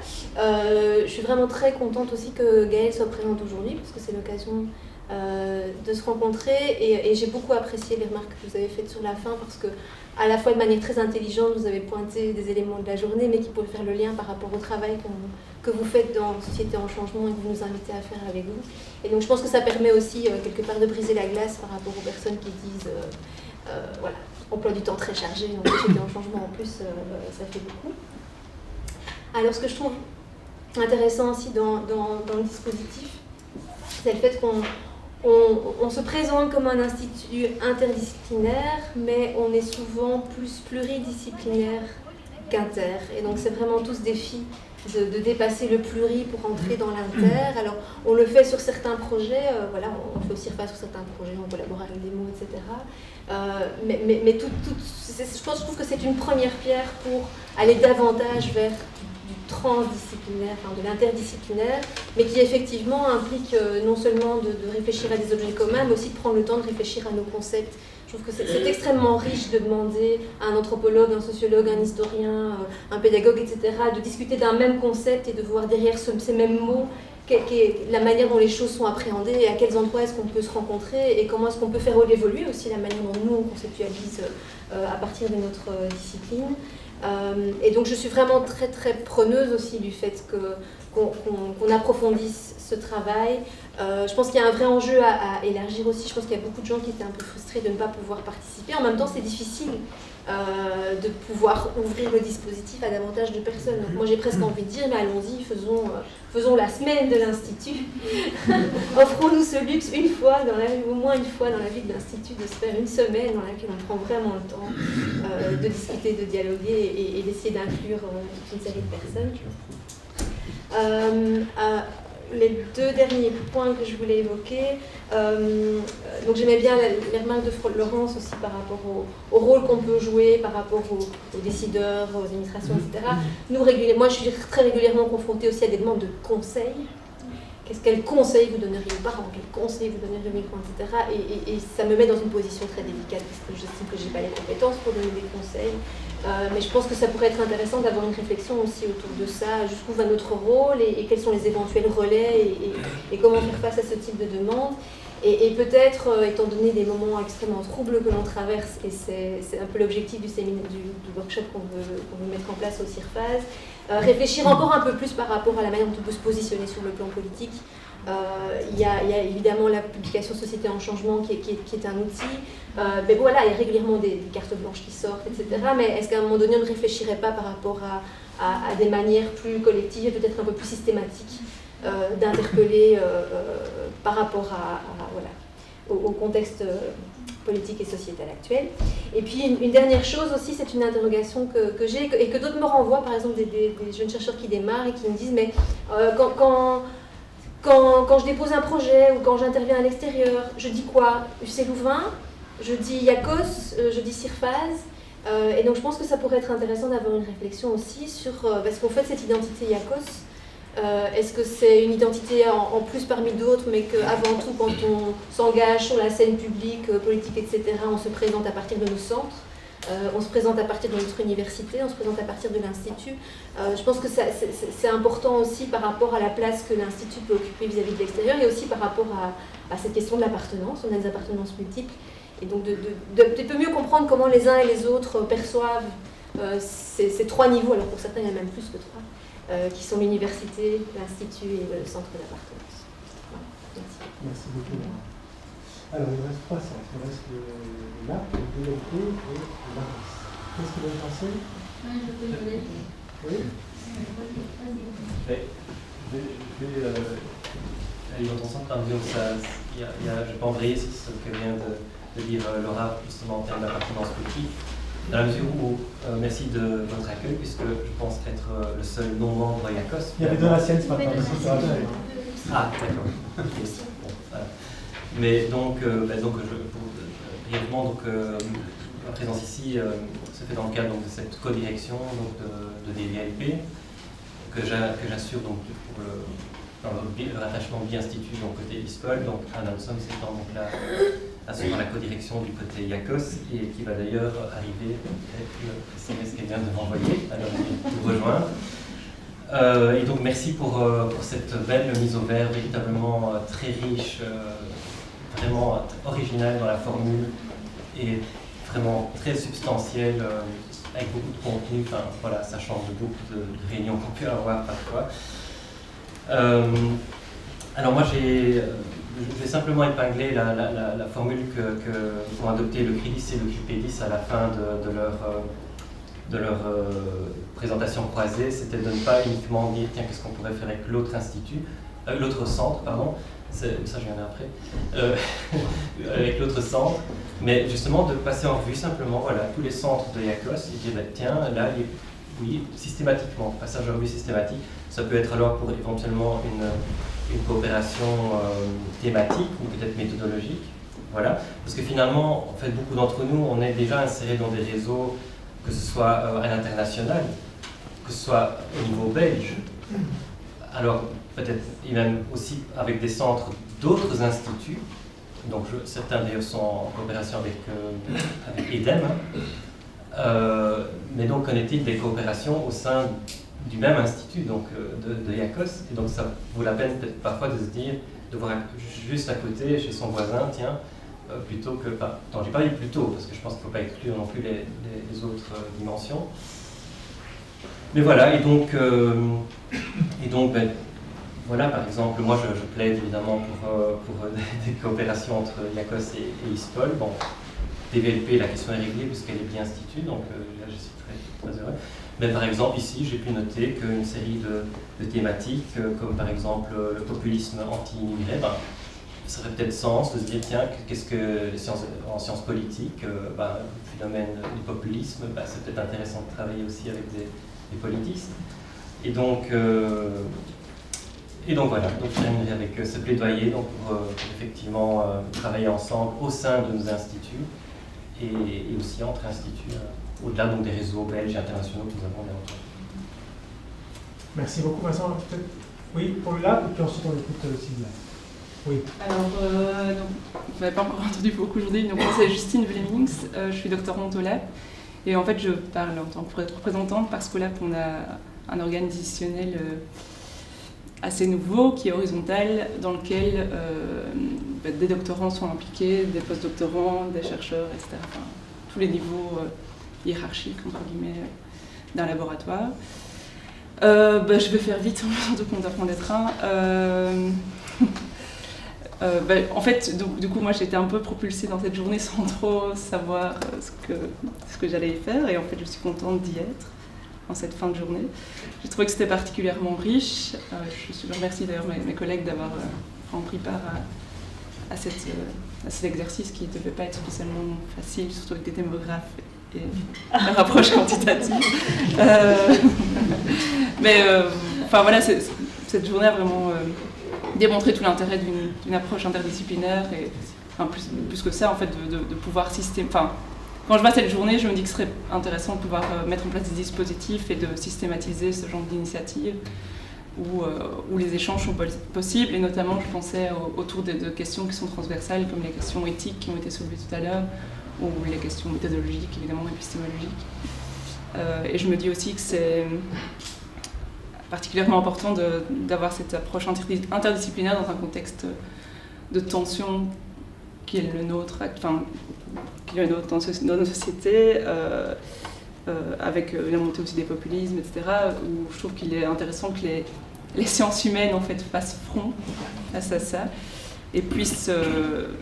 Je suis vraiment très contente aussi que Gaëlle soit présente aujourd'hui, parce que c'est l'occasion de se rencontrer, et j'ai beaucoup apprécié les remarques que vous avez faites sur la fin, parce que à la fois de manière très intelligente, vous avez pointé des éléments de la journée, mais qui pourraient faire le lien par rapport au travail que vous faites dans Société en changement et que vous nous invitez à faire avec vous. Et donc je pense que ça permet aussi quelque part de briser la glace par rapport aux personnes qui disent voilà, emploi du temps très chargé, donc Société en changement en plus, ça fait beaucoup. Alors ce que je trouve intéressant aussi dans le dispositif, c'est le fait qu'on se présente comme un institut interdisciplinaire, mais on est souvent plus pluridisciplinaire qu'inter. Et donc c'est vraiment tout ce défi de dépasser le pluri pour entrer dans l'inter. Alors on le fait sur certains projets, voilà, on fait aussi refaire sur certains projets, on collabore avec des mots, etc. Mais je trouve que c'est une première pierre pour aller davantage vers du transdisciplinaire, enfin de l'interdisciplinaire, mais qui effectivement implique non seulement de réfléchir à des objets communs, mais aussi de prendre le temps de réfléchir à nos concepts. Je trouve que c'est extrêmement riche de demander à un anthropologue, un sociologue, un historien, un pédagogue, etc., de discuter d'un même concept et de voir derrière ces mêmes mots la manière dont les choses sont appréhendées et à quels endroits est-ce qu'on peut se rencontrer et comment est-ce qu'on peut faire évoluer aussi la manière dont nous on conceptualise à partir de notre discipline. Et donc je suis vraiment très très preneuse aussi du fait qu'on approfondisse ce travail. Je pense qu'il y a un vrai enjeu à élargir aussi. Je pense qu'il y a beaucoup de gens qui étaient un peu frustrés de ne pas pouvoir participer. En même temps, c'est difficile de pouvoir ouvrir le dispositif à davantage de personnes. Donc moi, j'ai presque envie de dire, mais allons-y, faisons la semaine de l'Institut. Offrons-nous ce luxe au moins une fois dans la vie de l'Institut, de se faire une semaine dans laquelle on prend vraiment le temps de discuter, de dialoguer et d'essayer d'inclure toute une série de personnes. Les deux derniers points que je voulais évoquer, donc j'aimais bien les remarques de Laurence aussi par rapport au rôle qu'on peut jouer, par rapport aux décideurs, aux administrations, etc. Moi, je suis très régulièrement confrontée aussi à des demandes de conseils. Quel conseil vous donneriez aux parents, quel conseil vous donneriez aux migrants, etc. Et ça me met dans une position très délicate parce que j'estime que je n'ai pas les compétences pour donner des conseils. Mais je pense que ça pourrait être intéressant d'avoir une réflexion aussi autour de ça, jusqu'où va notre rôle et quels sont les éventuels relais et comment faire face à ce type de demande. Et peut-être, étant donné des moments extrêmement troubles que l'on traverse, et c'est un peu l'objectif du workshop qu'on veut mettre en place au CIRFAS, réfléchir encore un peu plus par rapport à la manière dont on peut se positionner sur le plan politique. Il y a évidemment la publication Société en changement qui est un outil, mais bon, voilà, il y a régulièrement des cartes blanches qui sortent, etc. Mais est-ce qu'à un moment donné on ne réfléchirait pas par rapport à des manières plus collectives et peut-être un peu plus systématiques d'interpeller par rapport au contexte politique et sociétal actuel. Et puis une dernière chose aussi, c'est une interrogation que j'ai et que d'autres me renvoient, par exemple des jeunes chercheurs qui démarrent et qui me disent mais quand je dépose un projet ou quand j'interviens à l'extérieur, je dis quoi? UC Louvain, je dis IACOS, je dis CIRFAS. Et donc je pense que ça pourrait être intéressant d'avoir une réflexion aussi sur parce qu'en fait cette identité IACOS, est-ce que c'est une identité en plus parmi d'autres, mais qu'avant tout, quand on s'engage sur la scène publique, politique, etc., on se présente à partir de nos centres, on se présente à partir de notre université, on se présente à partir de l'Institut. Je pense que c'est important aussi par rapport à la place que l'Institut peut occuper vis-à-vis de l'extérieur et aussi par rapport à cette question de l'appartenance. On a des appartenances multiples. Et donc de peu mieux comprendre comment les uns et les autres perçoivent ces trois niveaux, alors pour certains il y en a même plus que trois. Qui sont l'université, l'Institut et le centre d'appartenance. Voilà. Merci beaucoup. Alors, il reste trois centres. Il reste l'ARC, le DLT et l'ARIS. Qu'est-ce que vous en pensez? Je peux y aller. Oui. Je vais aller dans ton sens, par exemple, je vais pas embrayer sur ce que vient de dire Laura, justement en termes d'appartenance politique. Dans la mesure où, merci de votre accueil, puisque je pense être le seul non-membre IACOS. Il y avait de la sienne ce matin. Ah, d'accord. Okay. Bon, voilà. Mais donc, brièvement, ma présence ici se fait dans le cadre de cette co-direction de DVLP, que j'assure dans le rattachement bi-institut côté ISPOL, donc un Ansom s'étant donc là assurant la co-direction du côté IACOS et qui va d'ailleurs arriver avec le SMS qu'elle vient de m'envoyer, alors nous rejoindre. Et donc merci pour cette belle mise au vert, véritablement très riche, vraiment originale dans la formule et vraiment très substantielle, avec beaucoup de contenu. Enfin voilà, ça change de beaucoup de réunions qu'on peut avoir parfois. Alors moi je vais simplement épingler la formule qu'ont adopté le CRIDIS et le QPDIS à la fin de leur présentation croisée, c'était de ne pas uniquement dire tiens qu'est-ce qu'on pourrait faire avec l'autre centre, pardon, ça je viendrai après, avec l'autre centre, mais justement de passer en revue simplement voilà, tous les centres de IACOS et dire tiens là, oui, systématiquement, passage en revue systématique, ça peut être alors pour éventuellement une coopération thématique ou peut-être méthodologique, voilà, parce que finalement, en fait, beaucoup d'entre nous, on est déjà insérés dans des réseaux, que ce soit à l'international, que ce soit au niveau belge, alors peut-être et même aussi avec des centres d'autres instituts, donc certains d'ailleurs sont en coopération avec EDEM, mais donc en est-il des coopérations au sein du même institut, donc de IACOS, et donc ça vaut la peine peut-être parfois de se dire, de voir juste à côté, chez son voisin, tiens, plutôt que, enfin, j'ai pas dit plutôt, parce que je pense qu'il ne faut pas exclure non plus les autres dimensions. Mais voilà, et donc ben, voilà, par exemple, moi je plaide évidemment pour des coopérations entre IACOS et ISPOL. Bon, DVLP, la question est réglée puisqu'elle est bien instituée, donc là je suis très heureux. Mais par exemple, ici, j'ai pu noter qu'une série de thématiques, comme par exemple le populisme anti-immigré, ben, ça aurait peut-être sens de se dire, tiens, qu'est-ce que en sciences politiques, le phénomène du populisme, c'est peut-être intéressant de travailler aussi avec des politistes. Et donc voilà, donc je terminerai avec ce plaidoyer donc, pour effectivement travailler ensemble au sein de nos instituts et aussi entre instituts. Au-delà donc des réseaux belges et internationaux que nous avons bien entendu. Merci beaucoup Vincent. Oui, pour là, et puis ensuite on écoute Sylvia. Oui. Alors, donc, vous n'avez pas encore entendu beaucoup aujourd'hui, donc moi c'est Justine Vlemings, je suis doctorante au lab, et en fait je parle en tant que représentante parce qu'au lab on a un organe décisionnel assez nouveau, qui est horizontal, dans lequel des doctorants sont impliqués, des post-doctorants, des chercheurs, etc. Enfin, tous les niveaux hiérarchique, entre guillemets, d'un laboratoire. Je vais faire vite, surtout qu'on doit prendre des trains. En fait, du coup, moi, j'étais un peu propulsée dans cette journée sans trop savoir ce que j'allais y faire. Et en fait, je suis contente d'y être en cette fin de journée. J'ai trouvé que c'était particulièrement riche. Je remercie d'ailleurs mes collègues d'avoir pris part à cet exercice qui ne devait pas être spécialement facile, surtout avec des démographes et leur approche quantitative. Enfin voilà, cette journée a vraiment démontré tout l'intérêt d'une approche interdisciplinaire et plus que ça en fait de pouvoir quand je vois cette journée, je me dis que ce serait intéressant de pouvoir mettre en place des dispositifs et de systématiser ce genre d'initiatives où les échanges sont possibles, et notamment je pensais autour de questions qui sont transversales comme les questions éthiques qui ont été soulevées tout à l'heure, ou les questions méthodologiques, évidemment, épistémologiques. Et je me dis aussi que c'est particulièrement important d'avoir cette approche interdisciplinaire dans un contexte de tension qui est le nôtre, dans nos sociétés, avec la montée aussi des populismes, etc., où je trouve qu'il est intéressant que les sciences humaines, en fait, fassent front face à ça, et puissent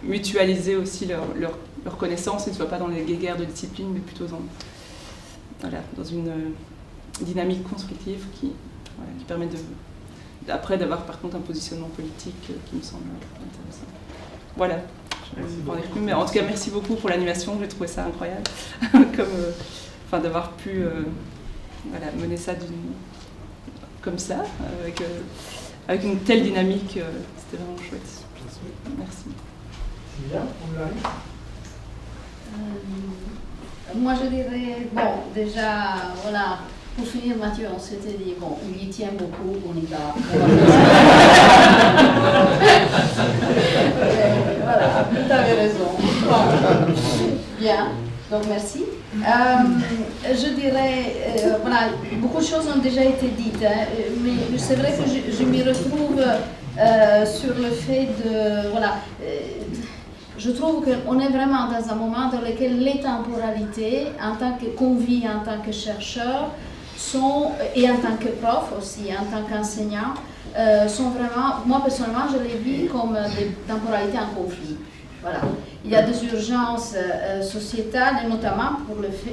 mutualiser aussi leurs connaissances, et ne soient pas dans les guéguerres de discipline, mais plutôt dans une dynamique constructive qui permet après d'avoir par contre un positionnement politique qui me semble intéressant. Voilà, je vais pas en dire plus, mais en tout cas merci beaucoup pour l'animation, j'ai trouvé ça incroyable, d'avoir pu mener ça comme ça, avec une telle dynamique, c'était vraiment chouette. Merci. Sylvia, on arrive. Moi je dirais, déjà, voilà, pour finir Mathieu, on s'était dit, il y tient beaucoup, on y va. Voilà, tu avais raison. Bien, donc merci. Je dirais, voilà, beaucoup de choses ont déjà été dites, hein, mais c'est vrai que je m'y retrouve sur le fait de, voilà, je trouve qu'on est vraiment dans un moment dans lequel les temporalités, en tant qu'on vit en tant que chercheur, et en tant que prof aussi, en tant qu'enseignant, sont vraiment, moi personnellement, je les vis comme des temporalités en conflit. Voilà. Il y a des urgences sociétales, et notamment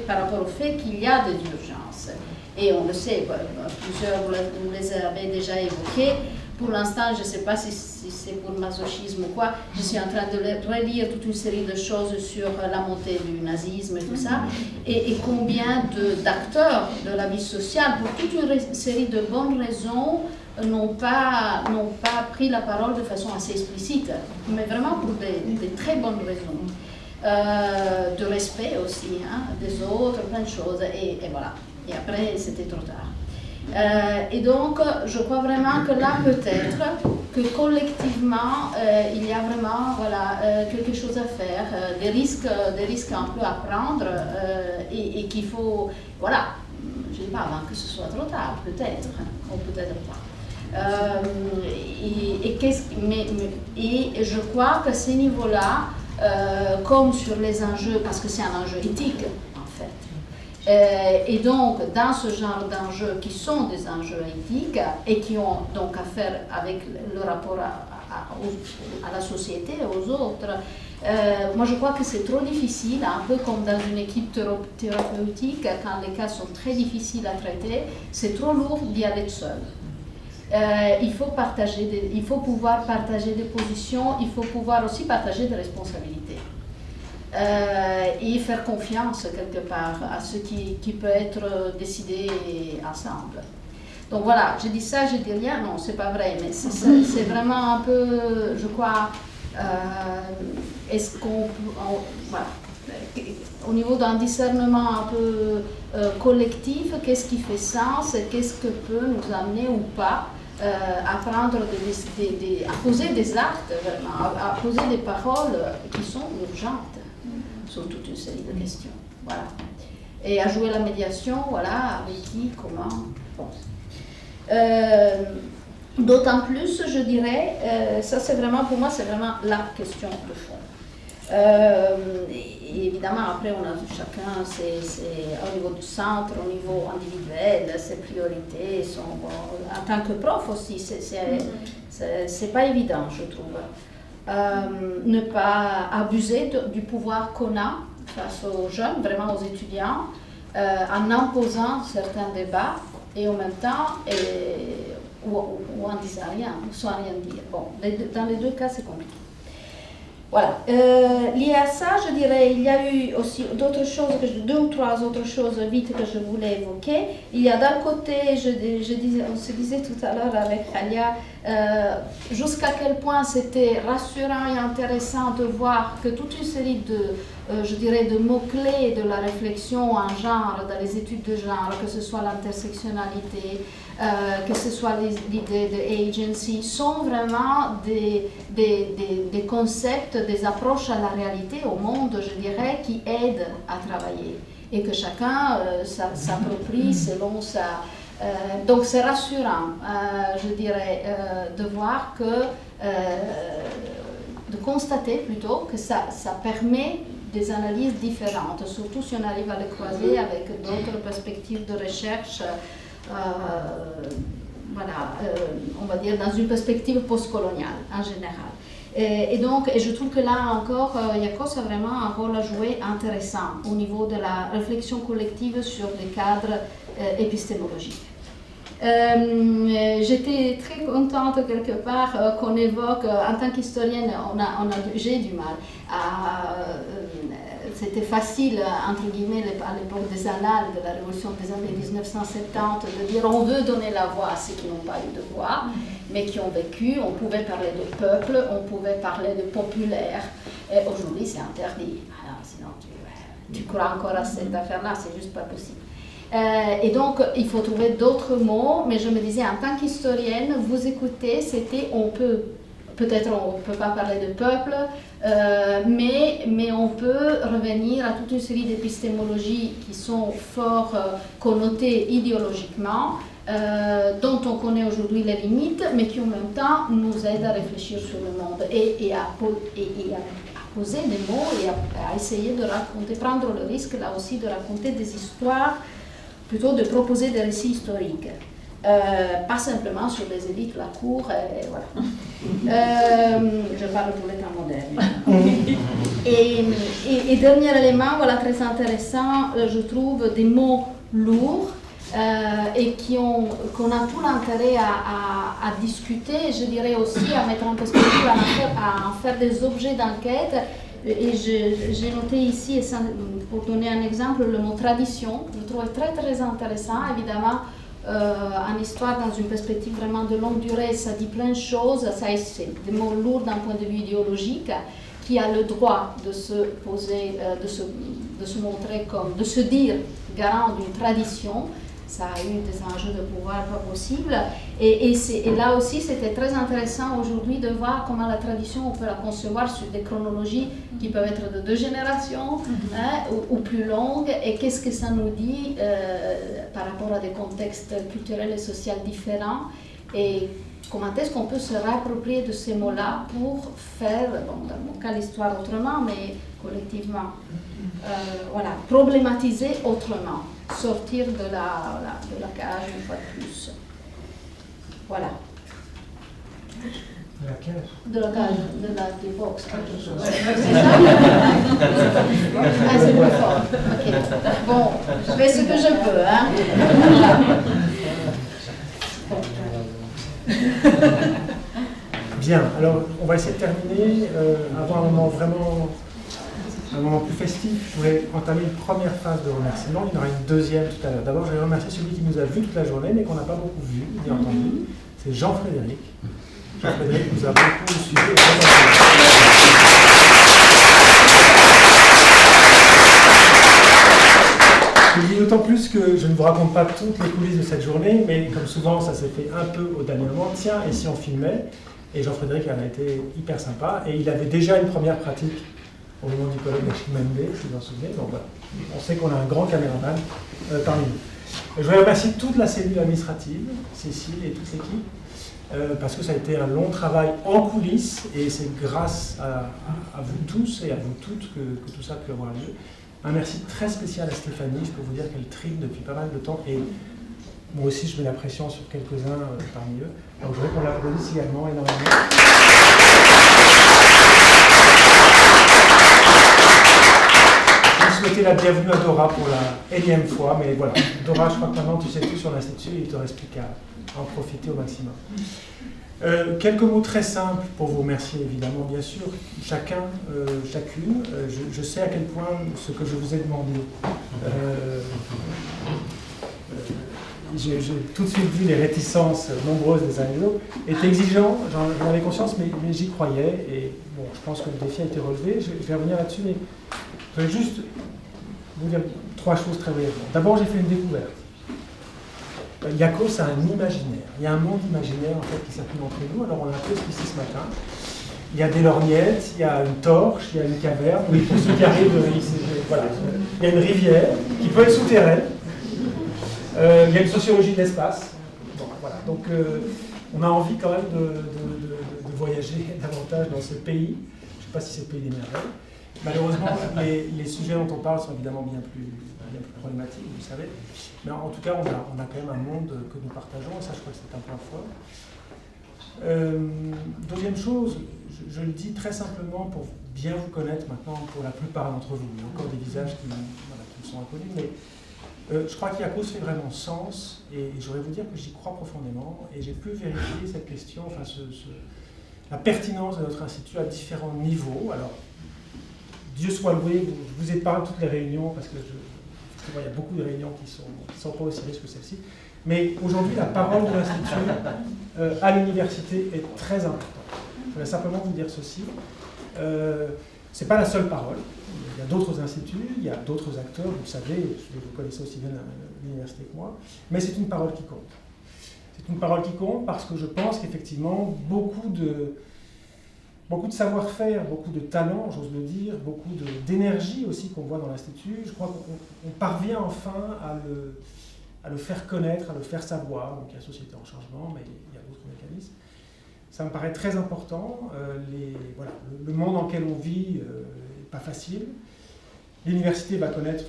par rapport au fait qu'il y a des urgences. Et on le sait, plusieurs vous les avez déjà évoquées. Pour l'instant, je ne sais pas si c'est pour masochisme ou quoi, je suis en train de relire toute une série de choses sur la montée du nazisme et tout ça, et combien d'acteurs de la vie sociale, pour toute une série de bonnes raisons, n'ont pas pris la parole de façon assez explicite, mais vraiment pour des très bonnes raisons. De respect aussi, hein, des autres, plein de choses, et voilà. Et après, c'était trop tard. Et donc, je crois vraiment que là, peut-être, que collectivement, il y a vraiment quelque chose à faire, des risques un peu à prendre, et qu'il faut, voilà, je ne dis pas avant que ce soit trop tard, peut-être, ou peut-être pas. Et je crois que ces niveaux-là, comme sur les enjeux, parce que c'est un enjeu éthique, en fait, et donc, dans ce genre d'enjeux qui sont des enjeux éthiques et qui ont donc à faire avec le rapport à la société, aux autres, moi je crois que c'est trop difficile, un peu comme dans une équipe thérapeutique, quand les cas sont très difficiles à traiter, c'est trop lourd d'y aller seul. Il faut pouvoir partager des positions, il faut pouvoir aussi partager des responsabilités. Et faire confiance quelque part à ce qui peut être décidé ensemble. Donc voilà, je dis ça, je dis rien, non, c'est pas vrai, mais c'est vraiment un peu, je crois, est-ce qu'on, voilà, au niveau d'un discernement un peu collectif, qu'est-ce qui fait sens, qu'est-ce que peut nous amener ou pas à prendre à poser des actes, vraiment, à poser des paroles qui sont urgentes sur toute une série de questions. Voilà. Et à jouer la médiation, voilà, avec qui, comment. Bon. D'autant plus, je dirais, ça c'est vraiment, pour moi, c'est vraiment la question de fond. Et évidemment, après, on a chacun, c'est au niveau du centre, au niveau individuel, ses priorités, en tant que prof aussi, c'est pas évident, je trouve. Ne pas abuser du pouvoir qu'on a face aux jeunes, vraiment aux étudiants, en imposant certains débats et en même temps, ou en disant rien, sans rien dire. Bon, dans les deux cas, c'est compliqué. Voilà. Lié à ça, je dirais, il y a eu aussi d'autres choses, deux ou trois autres choses vite que je voulais évoquer. Il y a d'un côté, on se disait tout à l'heure avec Alia, jusqu'à quel point c'était rassurant et intéressant de voir que toute une série de mots-clés de la réflexion en genre, dans les études de genre, que ce soit l'intersectionnalité, que ce soit l'idée de agency, sont vraiment des concepts, des approches à la réalité, au monde, je dirais, qui aident à travailler et que chacun s'approprie selon sa... donc c'est rassurant, je dirais, de voir de constater plutôt que ça permet des analyses différentes, surtout si on arrive à les croiser avec d'autres perspectives de recherche. On va dire dans une perspective postcoloniale en général. Et je trouve que là encore, IACOS a vraiment un rôle à jouer intéressant au niveau de la réflexion collective sur les cadres épistémologiques. J'étais très contente quelque part qu'on évoque, en tant qu'historienne, j'ai du mal c'était facile, entre guillemets, à l'époque des annales de la révolution des années 1970, de dire on veut donner la voix à ceux qui n'ont pas eu de voix, mais qui ont vécu. On pouvait parler de peuple, on pouvait parler de populaire. Et aujourd'hui, c'est interdit. Alors, sinon, tu crois encore à cette affaire-là, c'est juste pas possible. Et donc, il faut trouver d'autres mots, mais je me disais, en tant qu'historienne, vous écoutez, c'était on peut peut-être on ne peut pas parler de peuple, mais on peut revenir à toute une série d'épistémologies qui sont fort connotées idéologiquement, dont on connaît aujourd'hui les limites, mais qui en même temps nous aident à réfléchir sur le monde et à poser des mots et à essayer de raconter, prendre le risque là aussi de raconter des histoires, plutôt de proposer des récits historiques. Pas simplement sur les élites, la cour, et voilà. Je parle pour les temps modernes. Et dernier élément, voilà, très intéressant, je trouve des mots lourds et qu'on a tout l'intérêt à discuter, je dirais aussi à mettre en perspective, à en faire des objets d'enquête. Et j'ai noté ici, pour donner un exemple, le mot tradition. Je trouve très très intéressant, évidemment. En histoire, dans une perspective vraiment de longue durée, ça dit plein de choses. Ça, c'est des mots lourds d'un point de vue idéologique, qui a le droit de se poser, de se montrer comme, de se dire garant d'une tradition. Ça a eu des enjeux de pouvoir pas possibles. Et là aussi, c'était très intéressant aujourd'hui de voir comment la tradition, on peut la concevoir sur des chronologies qui peuvent être de 2 générations ou plus longues. Et qu'est-ce que ça nous dit par rapport à des contextes culturels et sociaux différents. Et comment est-ce qu'on peut se réapproprier de ces mots-là pour faire, bon, dans mon cas, l'histoire autrement, mais collectivement, voilà, problématiser autrement. Sortir de la cage une fois de plus. Voilà. De la cage? De la cage, du box, quelque chose. C'est ça? Ah, c'est plus fort. Ok. Bon, je fais ce que je peux, hein. Bien, alors on va essayer de terminer avant un moment vraiment... un moment plus festif. Je voulais entamer une première phase de remerciement. Il y en aura une deuxième tout à l'heure. D'abord, je vais remercier celui qui nous a vus toute la journée, mais qu'on n'a pas beaucoup vu, bien entendu. C'est Jean-Frédéric. Jean-Frédéric nous a beaucoup suivi. Je le dis d'autant plus que je ne vous raconte pas toutes les coulisses de cette journée, mais comme souvent, ça s'est fait un peu au dernier moment. Tiens, et si on filmait? Et Jean-Frédéric en a été hyper sympa. Et il avait déjà une première pratique au moment du colloque d'Achimandé, si vous en souvenez. Donc voilà, on sait qu'on a un grand caméraman parmi nous. Je voudrais remercier toute la cellule administrative, Cécile et toute l'équipe, parce que ça a été un long travail en coulisses, et c'est grâce à vous tous et à vous toutes que tout ça a pu avoir lieu. Un merci très spécial à Stéphanie, je peux vous dire qu'elle trime depuis pas mal de temps, et moi aussi je mets la pression sur quelques-uns parmi eux. Donc je voudrais qu'on l'applaudisse également énormément. Je souhaitais la bienvenue à Dora pour la énième fois, mais voilà. Dora, je crois que maintenant tu sais tout sur l'Institut et il te reste plus qu'à en profiter au maximum. Quelques mots très simples pour vous remercier, évidemment, bien sûr, chacun, chacune. Je sais à quel point ce que je vous ai demandé, j'ai tout de suite vu les réticences nombreuses des uns et des autres, est exigeant, j'en avais conscience, mais j'y croyais, et bon, je pense que le défi a été relevé, je vais revenir là-dessus, mais je vais juste vous dire 3 choses très brièvement. D'abord, j'ai fait une découverte. Yakos a un imaginaire. Il y a un monde imaginaire en fait qui circule entre nous. Alors on a appris ici ce matin. Il y a des lorgnettes, il y a une torche, il y a une caverne. Oui, pour ceux qui arrivent, voilà. Il y a une rivière qui peut être souterraine. Il y a une sociologie de l'espace. Bon, voilà. Donc on a envie quand même de voyager davantage dans ce pays. Je ne sais pas si c'est le pays des merveilles. Malheureusement, les sujets dont on parle sont évidemment bien plus problématiques, vous le savez. Mais en tout cas, on a quand même un monde que nous partageons, et ça, je crois que c'est un point fort. Deuxième chose, je le dis très simplement pour bien vous connaître maintenant, pour la plupart d'entre vous. Il y a encore des visages qui me sont inconnus, mais je crois qu'Iakos fait vraiment sens, et je voudrais vous dire que j'y crois profondément, et j'ai pu vérifier cette question, enfin la pertinence de notre institut à différents niveaux. Alors, Dieu soit loué, je vous épargne toutes les réunions, parce que il y a beaucoup de réunions qui sont pas aussi riches que celle-ci. Mais aujourd'hui, la parole de l'Institut à l'université est très importante. Je voudrais simplement vous dire ceci. Ce n'est pas la seule parole. Il y a d'autres instituts, il y a d'autres acteurs, vous le savez, vous connaissez aussi bien l'université que moi, mais c'est une parole qui compte. C'est une parole qui compte parce que je pense qu'effectivement, beaucoup de beaucoup de savoir-faire, beaucoup de talent, j'ose le dire, beaucoup d'énergie aussi qu'on voit dans l'Institut. Je crois qu'on parvient enfin à le faire connaître, à le faire savoir. Donc il y a Société en changement, mais il y a d'autres mécanismes. Ça me paraît très important. Le monde dans lequel on vit n'est pas facile. L'université va connaître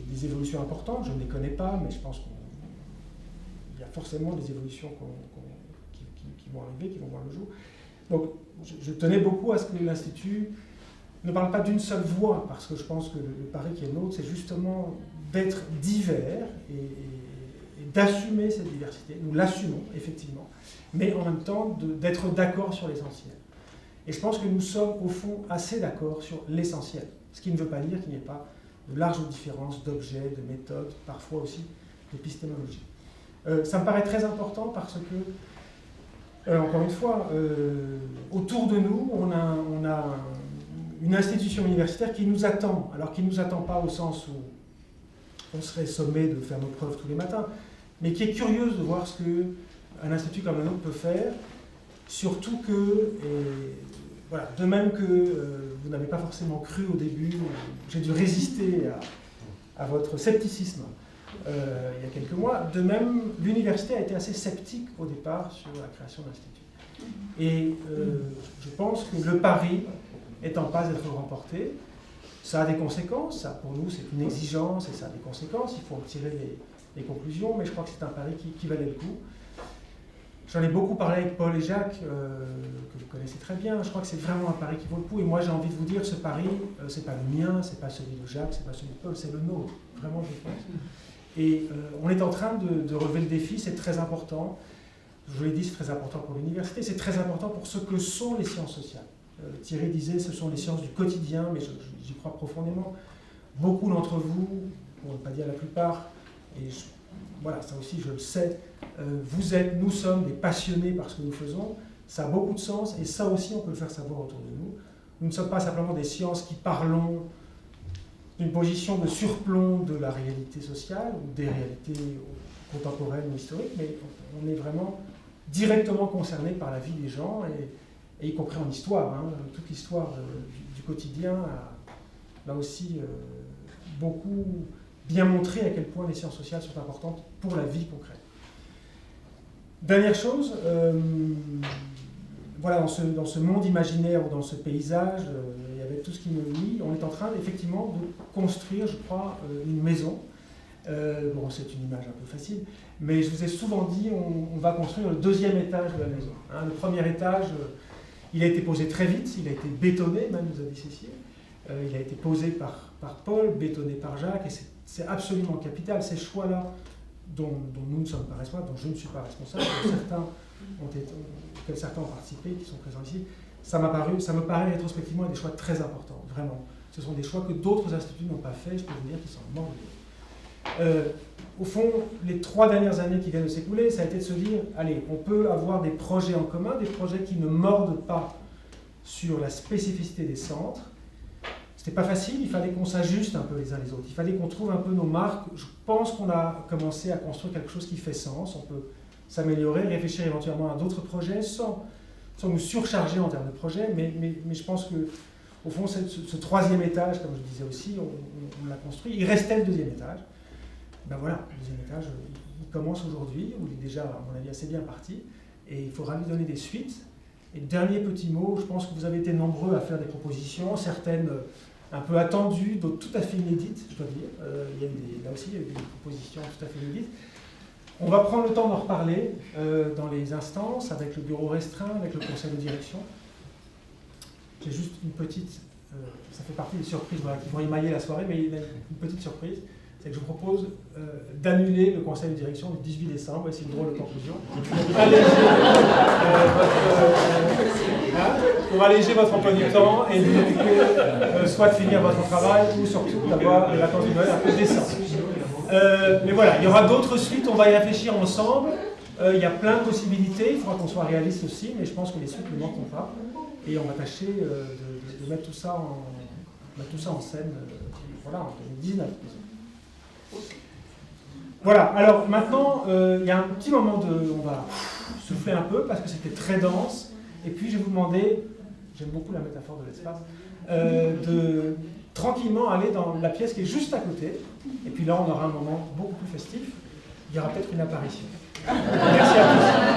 des évolutions importantes. Je ne les connais pas, mais je pense qu'il y a forcément des évolutions qui vont arriver, qui vont voir le jour. Donc, je tenais beaucoup à ce que l'Institut ne parle pas d'une seule voix, parce que je pense que le pari qui est le nôtre, c'est justement d'être divers et d'assumer cette diversité. Nous l'assumons, effectivement, mais en même temps d'être d'accord sur l'essentiel. Et je pense que nous sommes, au fond, assez d'accord sur l'essentiel, ce qui ne veut pas dire qu'il n'y ait pas de larges différences d'objets, de méthodes, parfois aussi d'épistémologie. Ça me paraît très important parce que, encore une fois, autour de nous, on a une institution universitaire qui nous attend, alors qui ne nous attend pas au sens où on serait sommé de faire nos preuves tous les matins, mais qui est curieuse de voir ce qu'un institut comme le nôtre peut faire, surtout que, de même que vous n'avez pas forcément cru au début, j'ai dû résister à votre scepticisme il y a quelques mois, de même l'université a été assez sceptique au départ sur la création d'instituts. Et je pense que le pari est en passe d'être remporté. Ça a des conséquences, ça pour nous c'est une exigence et ça a des conséquences, il faut en tirer les conclusions, mais je crois que c'est un pari qui valait le coup. J'en ai beaucoup parlé avec Paul et Jacques, que vous connaissez très bien. Je crois que c'est vraiment un pari qui vaut le coup. Et moi, j'ai envie de vous dire, ce pari, c'est pas le mien, c'est pas celui de Jacques, c'est pas celui de Paul, c'est le nôtre. Vraiment, je pense. Et on est en train de relever le défi, c'est très important. Je vous l'ai dit, c'est très important pour l'université, c'est très important pour ce que sont les sciences sociales. Thierry disait, ce sont les sciences du quotidien, mais j'y crois profondément. Beaucoup d'entre vous, pour ne pas dire la plupart, et voilà, ça aussi je le sais, nous sommes des passionnés par ce que nous faisons, ça a beaucoup de sens, et ça aussi on peut le faire savoir autour de nous. Nous ne sommes pas simplement des sciences qui parlons d'une position de surplomb de la réalité sociale, ou des réalités contemporaines ou historiques, mais on est vraiment directement concernés par la vie des gens, et y compris en histoire. Toute l'histoire du quotidien a, là aussi, beaucoup bien montré à quel point les sciences sociales sont importantes pour la vie concrète. Dernière chose, dans ce monde imaginaire ou dans ce paysage, et avec tout ce qui nous lie, on est en train effectivement de construire, je crois, une maison. C'est une image un peu facile, mais je vous ai souvent dit, on va construire le deuxième étage de la maison. Le premier étage, il a été posé très vite, il a été bétonné, même nous a dit Cécile. Il a été posé par Paul, bétonné par Jacques, et c'est absolument capital. Ces choix-là, dont nous ne sommes pas responsables, dont je ne suis pas responsable, auxquels certains ont participé, qui sont présents ici, ça me paraît rétrospectivement des choix très importants, vraiment. Ce sont des choix que d'autres instituts n'ont pas fait, je peux vous dire qu'ils sont morts de rire. Au fond, les 3 dernières années qui viennent de s'écouler, ça a été de se dire, allez, on peut avoir des projets en commun, des projets qui ne mordent pas sur la spécificité des centres. C'était pas facile, il fallait qu'on s'ajuste un peu les uns les autres, il fallait qu'on trouve un peu nos marques. Je pense qu'on a commencé à construire quelque chose qui fait sens, on peut s'améliorer, réfléchir éventuellement à d'autres projets sans nous surcharger en termes de projets, mais je pense que au fond, ce troisième étage, comme je disais aussi, on l'a construit. Il restait le deuxième étage. Ben voilà, le deuxième étage, il commence aujourd'hui, où il est déjà, à mon avis, assez bien parti, et il faudra lui donner des suites. Et dernier petit mot, je pense que vous avez été nombreux à faire des propositions, certaines un peu attendues, d'autres tout à fait inédites, je dois dire. Là aussi, il y a eu des propositions tout à fait inédites. On va prendre le temps d'en reparler dans les instances, avec le bureau restreint, avec le conseil de direction. J'ai juste une petite, ça fait partie des surprises qui vont émailler la soirée, mais il y a une petite surprise, c'est que je vous propose d'annuler le conseil de direction du 18 décembre, et c'est une drôle de conclusion, pour alléger votre emploi du temps et vous occuper soit de finir votre travail, ou surtout d'avoir les vacances de Noël un peu décentes. Mais voilà, il y aura d'autres suites, on va y réfléchir ensemble, il y a plein de possibilités, il faudra qu'on soit réaliste aussi, mais je pense que les suites ne manqueront pas. Et on va tâcher de mettre tout ça en scène en 2019. Voilà, alors maintenant, il y a un petit moment on va souffler un peu parce que c'était très dense. Et puis je vais vous demander j'aime beaucoup la métaphore de l'espace, de tranquillement aller dans la pièce qui est juste à côté, et puis là on aura un moment beaucoup plus festif, il y aura peut-être une apparition. Merci à tous.